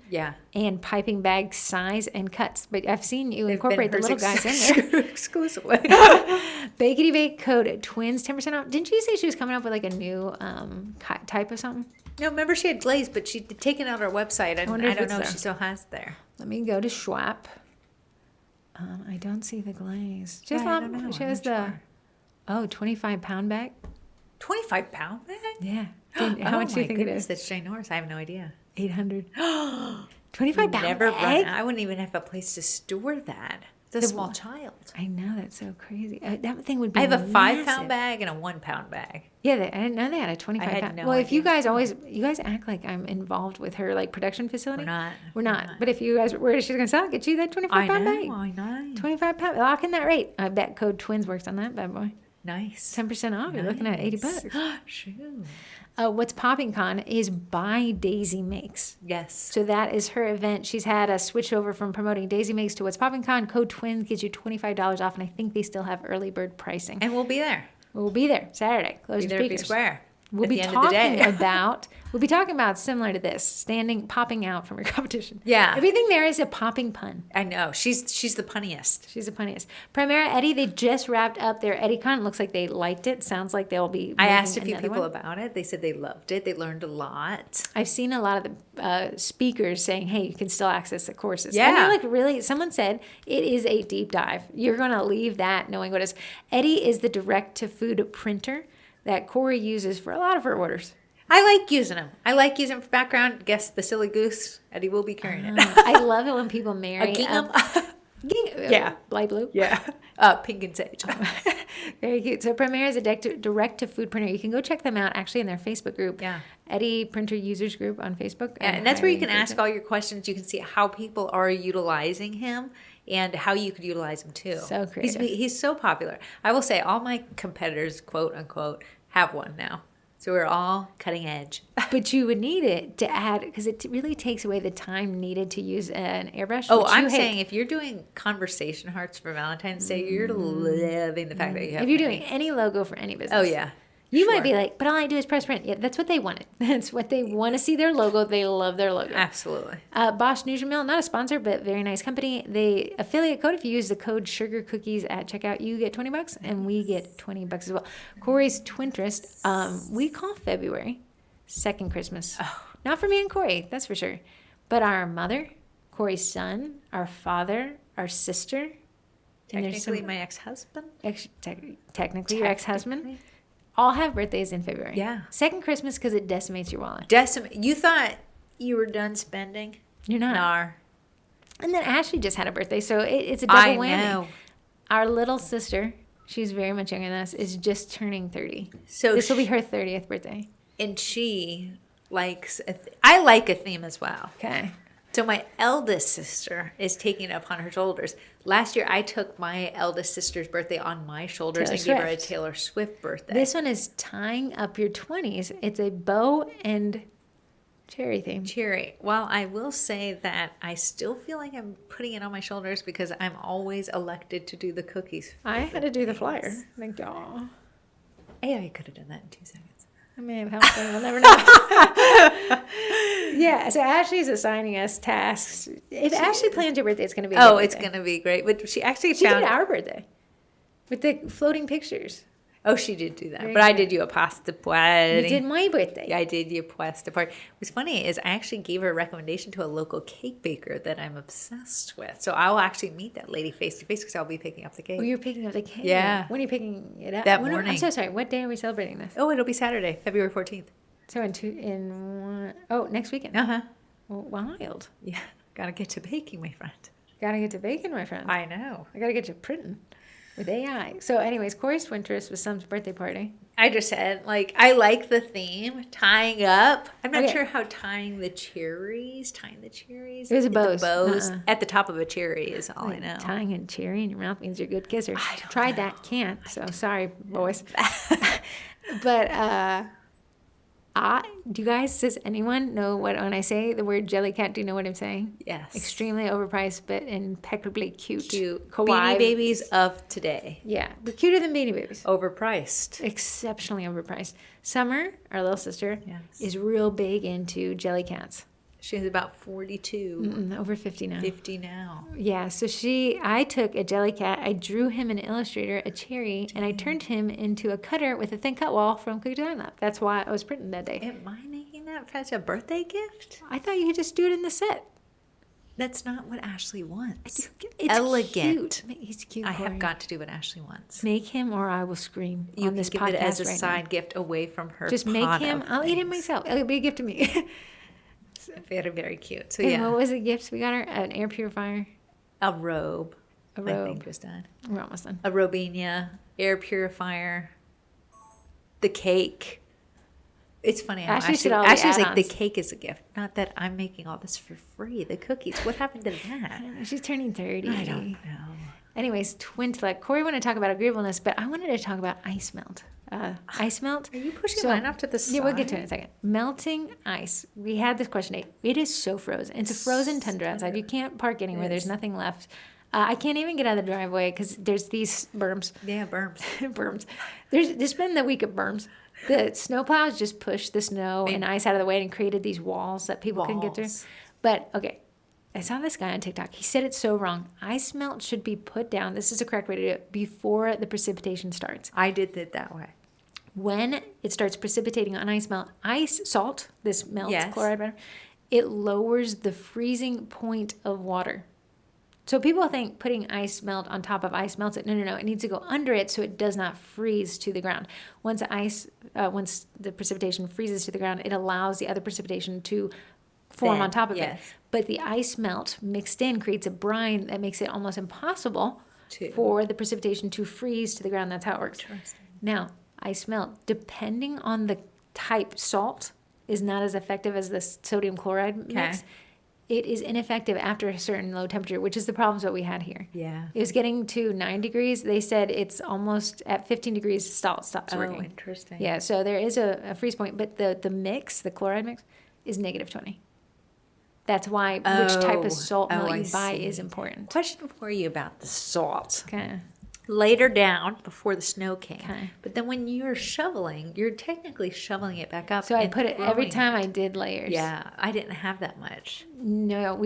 and piping bag size and cuts. But I've seen you incorporate the little guys in there. Exclusively. Bakety Bake code TWINS, 10% off. Didn't you say she was coming up with like a new type of something? No, remember she had glaze, but she'd taken out her website. And I don't know if she still has it there. Let me go to Schwab. I don't see the glaze. I don't know. She has the 25-pound bag. 25-pound bag? Yeah. How much do you think it is? That's ginormous. I have no idea. 800. 25-pound bag? I wouldn't even have a place to store that. It's a small child. I know, that's so crazy. That thing would be I have a 5-pound massive. bag and a 1-pound bag. Yeah, I didn't know they had a 25 I had pound. no Well, if you idea. guys act like I'm involved with her like production facility. We're not. We're not. But if you guys were, she's gonna sell, get you that 25-pound bag. I know. 25-pound, lock in that rate. I bet code twins works on that bad boy. Nice. 10% off. You're looking at $80. Shoot. What's popping con is Buy Daisy Makes. Yes. So that is her event. She's had a switch over from promoting Daisy Makes to What's Popping Con. Code twins gets you $25 off, and I think they still have early bird pricing. And we'll be there. We'll be there Saturday. Close Be the there, be speakers. square. We'll at be the end of the day. talking about similar to this, popping out from your competition. Yeah. Everything there is a popping pun. I know. She's the punniest. She's the funniest. Primera Eddie, they just wrapped up their EddieCon. It looks like they liked it. Sounds like they'll be. I asked a few another people one. about it. They said they loved it. They learned a lot. I've seen a lot of the speakers saying, "Hey, you can still access the courses." Yeah. And they're like really. Someone said it is a deep dive. You're gonna leave that knowing what it is. Eddie is the direct-to-food printer that Corey uses for a lot of her orders. I like using them. I like using them for background. Guess the silly goose. Eddie will be carrying it. I love it when people marry. A gingham. Yeah, light blue. Yeah. Pink and sage. Very cute. So Primera is a direct-to-food printer. You can go check them out actually in their Facebook group. Yeah. Eddie Printer Users Group on Facebook. And that's where you can ask all your questions. You can see how people are utilizing him and how you could utilize him too. So creative. He's so popular. I will say all my competitors, quote unquote, have one now. So we're all cutting edge. But you would need it to add, because it really takes away the time needed to use an airbrush. Oh, which I'm you hate. saying if you're doing conversation hearts for Valentine's Day, you're living the fact that you have If you're many. doing any logo for any business. Oh, yeah. You Sure. might be like, but all I do is press print. Yeah, that's what they wanted. That's what they want to see their logo. They love their logo. Absolutely. Bosch Nutrimill, not a sponsor, but very nice company. They affiliate code. If you use the code Sugar Cookies at checkout, you get $20, and we get $20 as well. Corey's Twinterest, we call February second Christmas. Oh. Not for me and Corey, that's for sure. But our mother, Corey's son, our father, our sister. and there's Technically, some- my ex-husband. technically your ex-husband, all have birthdays in February. Yeah. Second Christmas because it decimates your wallet. You thought you were done spending? You're not. Nar. And then Ashley just had a birthday, so it's a double I whammy. know. Our little sister, she's very much younger than us, is just turning 30. So This will be her 30th birthday. And she likes I like a theme as well. Okay. So my eldest sister is taking it upon her shoulders. Last year, I took my eldest sister's birthday on my shoulders Taylor and gave her a Swift. Taylor Swift birthday. This one is tying up your 20s. It's a bow and cherry theme. Cherry. Well, I will say that I still feel like I'm putting it on my shoulders because I'm always elected to do the cookies. I had to do the flyer. Thank y'all. Yeah, I could have done that in 2 seconds. I may have helped them. We'll never know. Yeah, so Ashley's assigning us tasks. If Ashley plans your birthday, it's going to be a Oh, good it's birthday. going to be great. But she actually She found... did our birthday with the floating pictures. Oh, she did do that. Very But I good. did you a pasta party. You did my birthday. Yeah, I did your pasta party. What's funny is I actually gave her a recommendation to a local cake baker that I'm obsessed with. So I'll actually meet that lady face to face because I'll be picking up the cake. Oh, you're picking up the cake. Yeah. When are you picking it up? That I'm morning. so sorry. What day are we celebrating this? Oh, it'll be Saturday, February 14th. So next weekend. Uh-huh. Oh, wild. Yeah, gotta get to baking, my friend. Gotta get to baking, my friend. I know. I gotta get to printing with AI. So, anyways, Corey's Twinterest was Sam's birthday party. I just said, like, I like the theme, tying up. I'm not Okay. sure how tying the cherries. It was a bows. At the top of a cherry is all I know. Tying a cherry in your mouth means you're a good kisser. I don't Tried know. that, can't. So sorry, boys. But do you guys? Does anyone know what when I say the word jellycat? Do you know what I'm saying? Yes. Extremely overpriced, but impeccably cute. Cute. Kawaii. Beanie Babies of today. Yeah, but cuter than Beanie Babies. Overpriced. Exceptionally overpriced. Summer, our little sister, Yes. is real big into jellycats. She's about 42, Over 50 now. 50 now. Yeah, so I took a jellycat, I drew him in Illustrator, a cherry, and I turned him into a cutter with a thin cut wall from Cookie Design Lab. That's why I was printing that day. Am I making that as a birthday gift? I thought you could just do it in the set. That's not what Ashley wants. It's elegant. Cute. He's cute. I have Corey. got to do what Ashley wants. Make him or I will scream You on this can podcast give it as a right side gift away from her. now. Just make pot him. of I'll eat him things. myself. It'll be a gift to me. Very, very cute. So And yeah, what was the gifts we got her? An air purifier. a robe. A my robe. thing just done. We're almost done. A Robenia, air purifier, the cake. It's funny how Ashley said all the Ashley's like, the add-ons. cake is a gift. Not that I'm making all this for free. The cookies. What happened to that? She's turning 30. I don't know. Anyways, twin intellect. Corey wanted to talk about agreeableness, but I wanted to talk about ice melt. Ice melt. Are you pushing So- mine off to the side? Yeah, we'll get to it in a second. Melting ice. We had this question today. It is so frozen. It's a frozen tundra outside. You can't park anywhere. There's nothing left. I can't even get out of the driveway because there's these berms. Yeah, berms. Berms. There's been the week of berms. The snowplows just pushed the snow and ice out of the way and created these walls that people couldn't get through. Walls. But, okay, I saw this guy on TikTok. He said it's so wrong. Ice melt should be put down. This is the correct way to do it before the precipitation starts. I did it that way. When it starts precipitating on ice melt, salt, this melt, Yes. chloride, whatever, it lowers the freezing point of water. So people think putting ice melt on top of ice melts it. No. It needs to go under it so it does not freeze to the ground. Once the precipitation freezes to the ground, it allows the other precipitation to form Thin, on top of it. yes. But the ice melt mixed in creates a brine that makes it almost impossible To- for the precipitation to freeze to the ground. That's how it works. Interesting. Now, ice melt, depending on the type, salt is not as effective as the sodium chloride mix. It is ineffective after a certain low temperature, which is the problems that we had here. Yeah. It was getting to 9 degrees. They said it's almost at 15 degrees, stops Oh, working. interesting. Yeah, so there is a freeze point, but the mix, the chloride mix, is negative 20. That's why which type of salt melt I you buy see. is important. Question for you about the salt. Okay. Later down, before the snow came. Okay. But then when you're shoveling, you're technically shoveling it back up. So I and put it every throwing time it. I did layers. Yeah, I didn't have that much. No,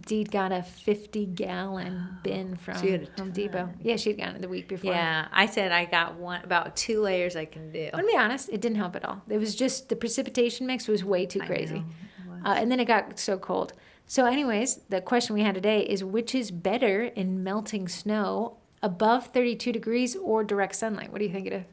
Deed got a 50-gallon bin from So you had a Home Depot. Yeah, she'd gotten it the week before. Yeah, I said I got about 2 layers I can do. I'm gonna be honest, it didn't help at all. It was just the precipitation mix was way too crazy. know, it was. And then it got so cold. So anyways, the question we had today is which is better in melting snow, above 32 degrees or direct sunlight? What do you think it is?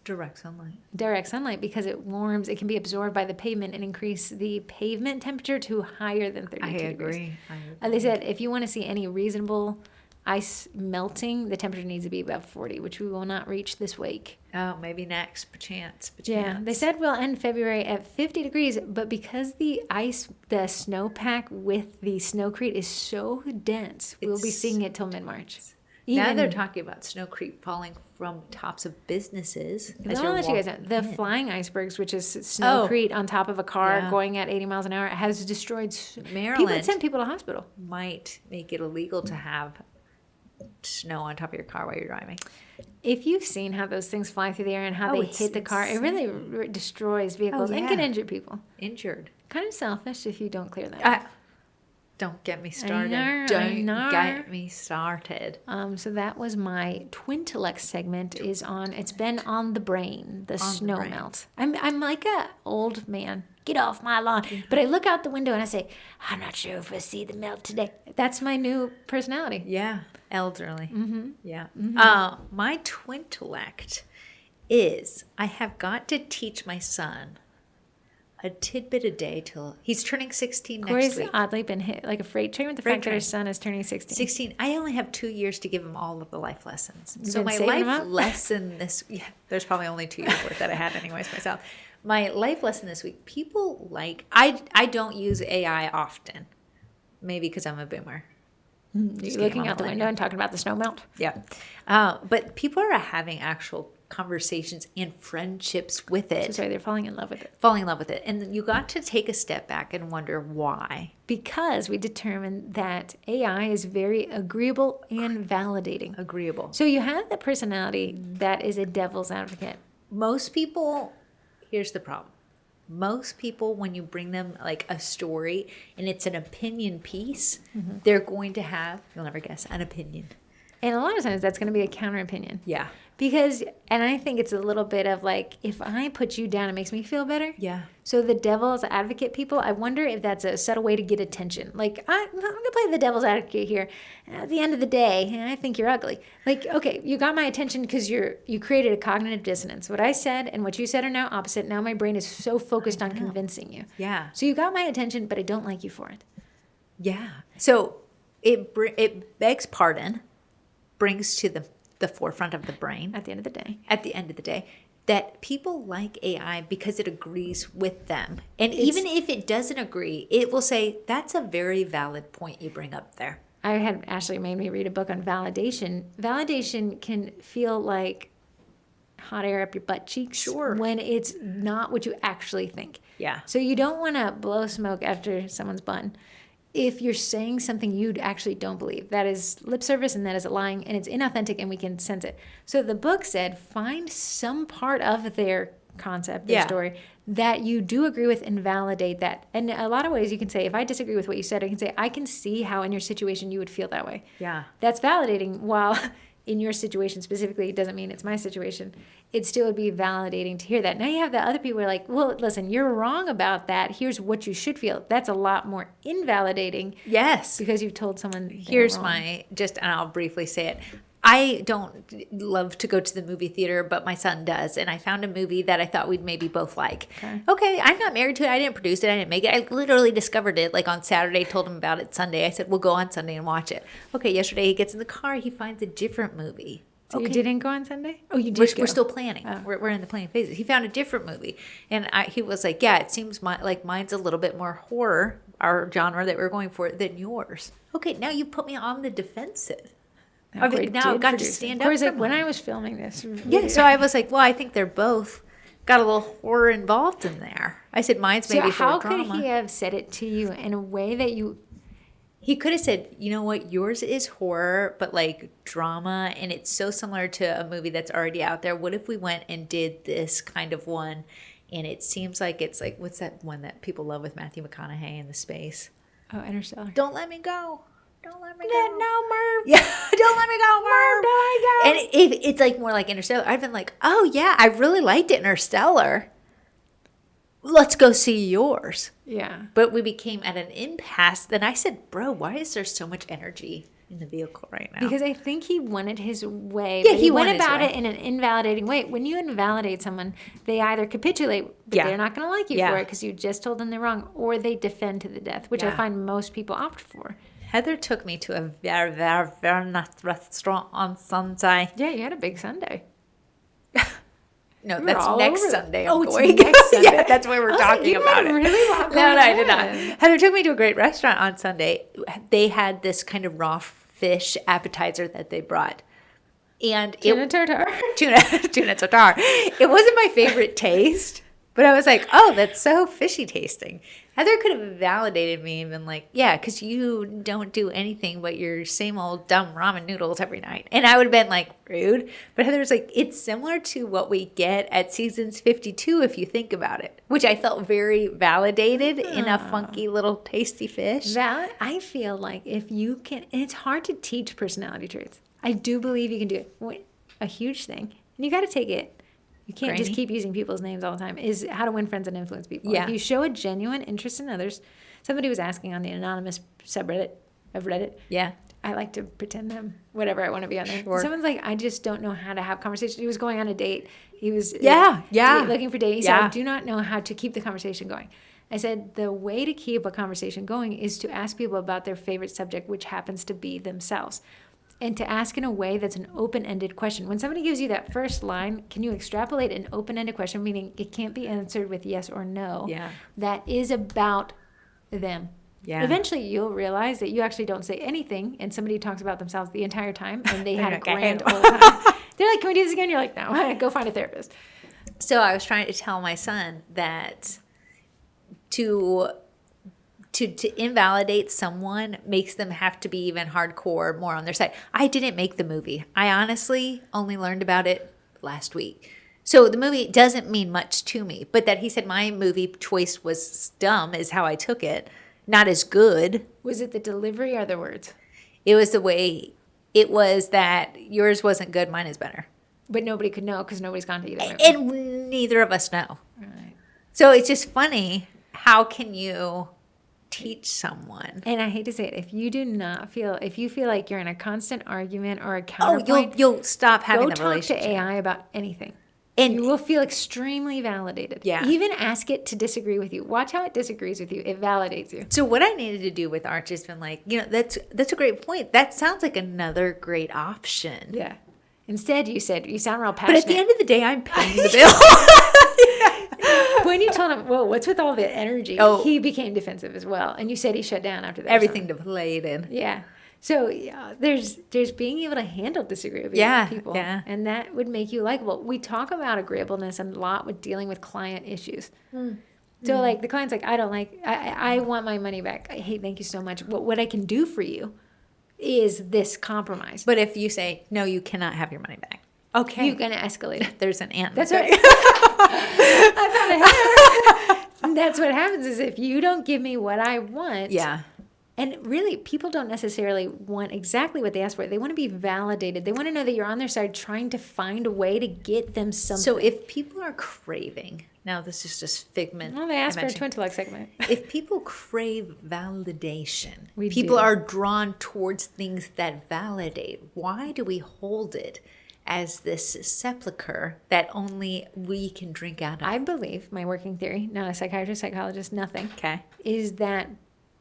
Direct sunlight. Direct sunlight, because it warms, it can be absorbed by the pavement and increase the pavement temperature to higher than 32 I degrees. agree. They said if you want to see any reasonable ice melting, the temperature needs to be above 40, which we will not reach this week. Oh, maybe next, perchance. Yeah, they said we'll end February at 50 degrees, but because the snowpack with the snowcrete is so dense, we'll be It's- seeing it till mid-March. Now they're talking about snow creep falling from tops of businesses. as I'll you're let you guys know, walking the in. flying icebergs, which is snowcrete on top of a car Yeah. going at 80 miles an hour, has destroyed. Maryland. It sent people to hospital. Might make it illegal to have snow on top of your car while you're driving. If you've seen how those things fly through the air and how they it's hit the car, it really destroys vehicles and can yeah. injure people. Injured. Kind of selfish if you don't clear that. Don't get me started. know, I Don't know. get me started. So that was my Twintellect segment. It's been on the brain, the snow brain. melt. I'm like a old man. Get off my lawn. But I look out the window and I say, I'm not sure if we'll see the melt today. That's my new personality. Yeah, elderly. Mm-hmm. Yeah. My twintellect is I have got to teach my son a tidbit a day till he's turning 16 next Corey's week. oddly been hit like a freight train with the Freight fact that his train. son is turning 16. 16. I only have 2 years to give him all of the life lessons. You've So been my saving them life up? lesson there's probably only 2 years worth that I had anyways myself. My life lesson this week, people I don't use AI often. Maybe because I'm a boomer. You're looking out the window and talking about the snow melt. Yeah. But people are having actual conversations and friendships with it, Sorry, they're falling in love with it. falling in love with it. And you got to take a step back and wonder why. Because we determined that AI is very agreeable and validating. Agreeable. So you have the personality that is a devil's advocate. Most people, here's the problem. Most people, when you bring them like a story and it's an opinion piece, they're going to have, you'll never guess, an opinion. And a lot of times that's going to be a counter opinion. Yeah. Because, and I think it's a little bit of like, if I put you down, it makes me feel better. Yeah. So the devil's advocate people, I wonder if that's a subtle way to get attention. Like, I'm going to play the devil's advocate here. At the end of the day, I think you're ugly. Like, okay, you got my attention because you created a cognitive dissonance. What I said and what you said are now opposite. Now my brain is so focused on convincing you. Yeah. So you got my attention, but I don't like you for it. Yeah. So it begs pardon, brings to the forefront of the brain At the end of the day. at the end of the day that people like AI because it agrees with them. And even if it doesn't agree, it will say, that's a very valid point you bring up there. I had Ashley made me read a book on validation. Validation can feel like hot air up your butt cheeks Sure. when it's not what you actually think. Yeah. So you don't want to blow smoke after someone's bun. If you're saying something you actually don't believe, that is lip service and that is lying and it's inauthentic and we can sense it. So the book said, find some part of their concept, their story, that you do agree with and validate that. And a lot of ways you can say, if I disagree with what you said, I can say, I can see how in your situation you would feel that way. Yeah. That's validating. While in your situation specifically, it doesn't mean it's my situation. It still would be validating to hear that. Now you have the other people who are like, well, listen, you're wrong about that. Here's what you should feel. That's a lot more invalidating. Yes. Because you've told someone. Here's my, and I'll briefly say it. I don't love to go to the movie theater, but my son does. And I found a movie that I thought we'd maybe both like. Okay, I'm not married to it. I didn't produce it. I didn't make it. I literally discovered it like on Saturday, told him about it Sunday. I said, we'll go on Sunday and watch it. Okay, yesterday he gets in the car. He finds a different movie. So you didn't go on Sunday? Oh, you did We're go. still planning. Oh. We're in the planning phases. He found a different movie. And he was like, yeah, it seems like mine's a little bit more horror, our genre that we're going for, than yours. Okay, now you put me on the defensive. Now I've got to stand up. Like when I was filming this. Yeah, so I was like, well, I think they're both got a little horror involved in there. I said mine's maybe so how for drama. could he have said it to you in a way that you... He could have said, you know what, yours is horror, but like drama, and it's so similar to a movie that's already out there. What if we went and did this kind of one, and it seems like it's like, what's that one that people love with Matthew McConaughey in the space? Oh, Interstellar. Don't let me go. Don't let me go. No, Merv. Yeah, don't let me go, Merv. Don't let me go. And if it's like more like Interstellar, I've been like, oh yeah, I really liked Interstellar. Let's go see yours. Yeah. But we became at an impasse. Then I said, bro, why is there so much energy in the vehicle right now? Because I think he wanted his way. Yeah, but he went wanted his about way. it in an invalidating way. When you invalidate someone, they either capitulate, but Yeah. they're not going to like you Yeah. for it because you just told them they're wrong, or they defend to the death, which I Yeah. find most people opt for. Heather took me to a very, very, very nice restaurant on Sunday. Yeah, you had a big Sunday. No, We were that's all next over it. Sunday. Oh, I'm it's going. next Sunday. Yeah, that's why we're I was like, talking you about had it. really a lot No, going I did not. on. Heather took me to a great restaurant on Sunday. They had this kind of raw fish appetizer that they brought. And Tuna tartare. tuna tartare. It wasn't my favorite taste, but I was like, oh, that's so fishy tasting. Heather could have validated me and been like, yeah, because you don't do anything but your same old dumb ramen noodles every night. And I would have been like, rude. But Heather was like, it's similar to what we get at Seasons 52 if you think about it, which I felt very validated in a funky little tasty fish. I feel like if you can, and it's hard to teach personality traits. I do believe you can do it. A huge thing. And you got to take it. You can't just keep using people's names all the time, is how to win friends and influence people. Yeah. If you show a genuine interest in others, somebody was asking on the anonymous subreddit of Reddit. Yeah. I like to pretend them, whatever I want to be on there. Sure. Someone's like, I just don't know how to have conversations. He was going on a date. He was looking for dating. He said, I do not know how to keep the conversation going. I said, the way to keep a conversation going is to ask people about their favorite subject, which happens to be themselves. And to ask in a way that's an open-ended question. When somebody gives you that first line, can you extrapolate an open-ended question, meaning it can't be answered with yes or no, that is about them. Yeah. Eventually, you'll realize that you actually don't say anything, and somebody talks about themselves the entire time, and they had a grand old time. They're like, can we do this again? You're like, no, go find a therapist. So I was trying to tell my son that to invalidate someone makes them have to be even hardcore, more on their side. I didn't make the movie. I honestly only learned about it last week. So the movie doesn't mean much to me, but that he said my movie choice was dumb is how I took it. Not as good. Was it the delivery or the words? It was the way it was that yours wasn't good, mine is better. But nobody could know because nobody's gone to either movie. And neither of us know. Right. So it's just funny. How can you teach someone? And I hate to say it, if you feel like you're in a constant argument or a counterpoint, you'll stop having the go talk relationship. to AI about anything. And you will feel extremely validated. Yeah. Even ask it to disagree with you. Watch how it disagrees with you. It validates you. so what I needed to do with Arch has been like, that's a great point. That sounds like another great option. Yeah. Instead, you said, you sound real But passionate. at the end of the day, I'm paying the bill. When you told him, well, what's with all the energy? Oh. He became defensive as well. And you said he shut down after that. Everything to play it in. Yeah. So there's being able to handle disagreeable people. Yeah. And that would make you likable. We talk about agreeableness a lot with dealing with client issues. So like the client's like, I want my money back. Hey, thank you so much. What I can do for you is this compromise. But if you say, no, you cannot have your money back. Okay. You're going to escalate it. There's an ant. That's right. That's what happens is if you don't give me what I want. Yeah. And really, people don't necessarily want exactly what they ask for. They want to be validated. They want to know that you're on their side trying to find a way to get them something. So if people are craving, now this is just figment. Well, they asked for a Twintellect segment. If people crave validation, We people do. are drawn towards things that validate. Why do we hold it as this sepulcher that only we can drink out of? I believe, my working theory, not a psychiatrist, psychologist, nothing, Okay. is that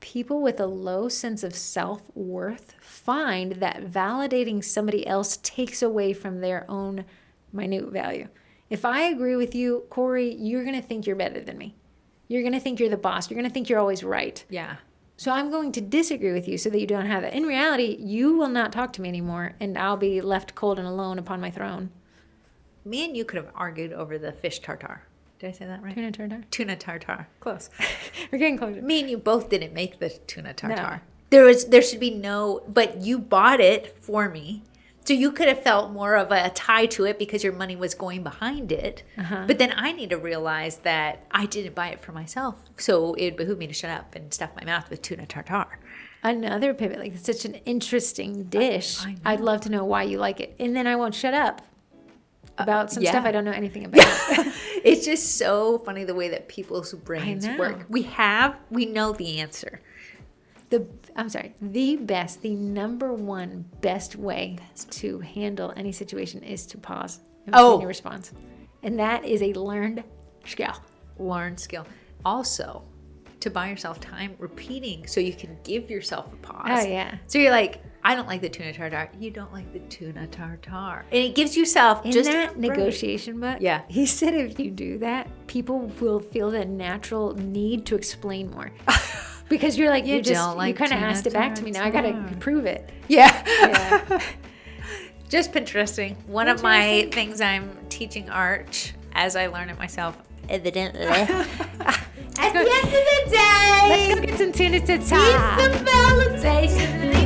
people with a low sense of self-worth find that validating somebody else takes away from their own minute value. If I agree with you, Corey, you're going to think you're better than me. You're going to think you're the boss. You're going to think you're always right. Yeah. So I'm going to disagree with you so that you don't have that. In reality, you will not talk to me anymore, and I'll be left cold and alone upon my throne. Me and you could have argued over the fish tartare. Did I say that right? Tuna tartare. Tuna tartare. Close. We're getting closer. Me and you both didn't make the tuna tartare. No. There should be no, but you bought it for me. So you could have felt more of a tie to it because your money was going behind it. But then I need to realize that I didn't buy it for myself. So it behooved me to shut up and stuff my mouth with tuna tartare. Another pivot, like it's such an interesting dish. I know. I'd love to know why you like it. And then I won't shut up about some yeah. stuff I don't know anything about. It's just so funny the way that people's brains know. work. We know the answer. The number one best way to handle any situation is to pause in between your response. And that is a learned skill. Learned skill. Also, to buy yourself time repeating so you can give yourself a pause. Oh, yeah. So you're like, I don't like the tuna tartare. You don't like the tuna tartare. And it gives yourself In just that a break. negotiation book, Yeah. he said if you do that, people will feel the natural need to explain more. Because you're like, you kind of asked it back to me. Now I got to prove it. Yeah. Yeah. Just Pinteresting. One of my things I'm teaching Arch as I learn it myself, evidently. At the end of the day, Let's go get some tuna to tie. some validation.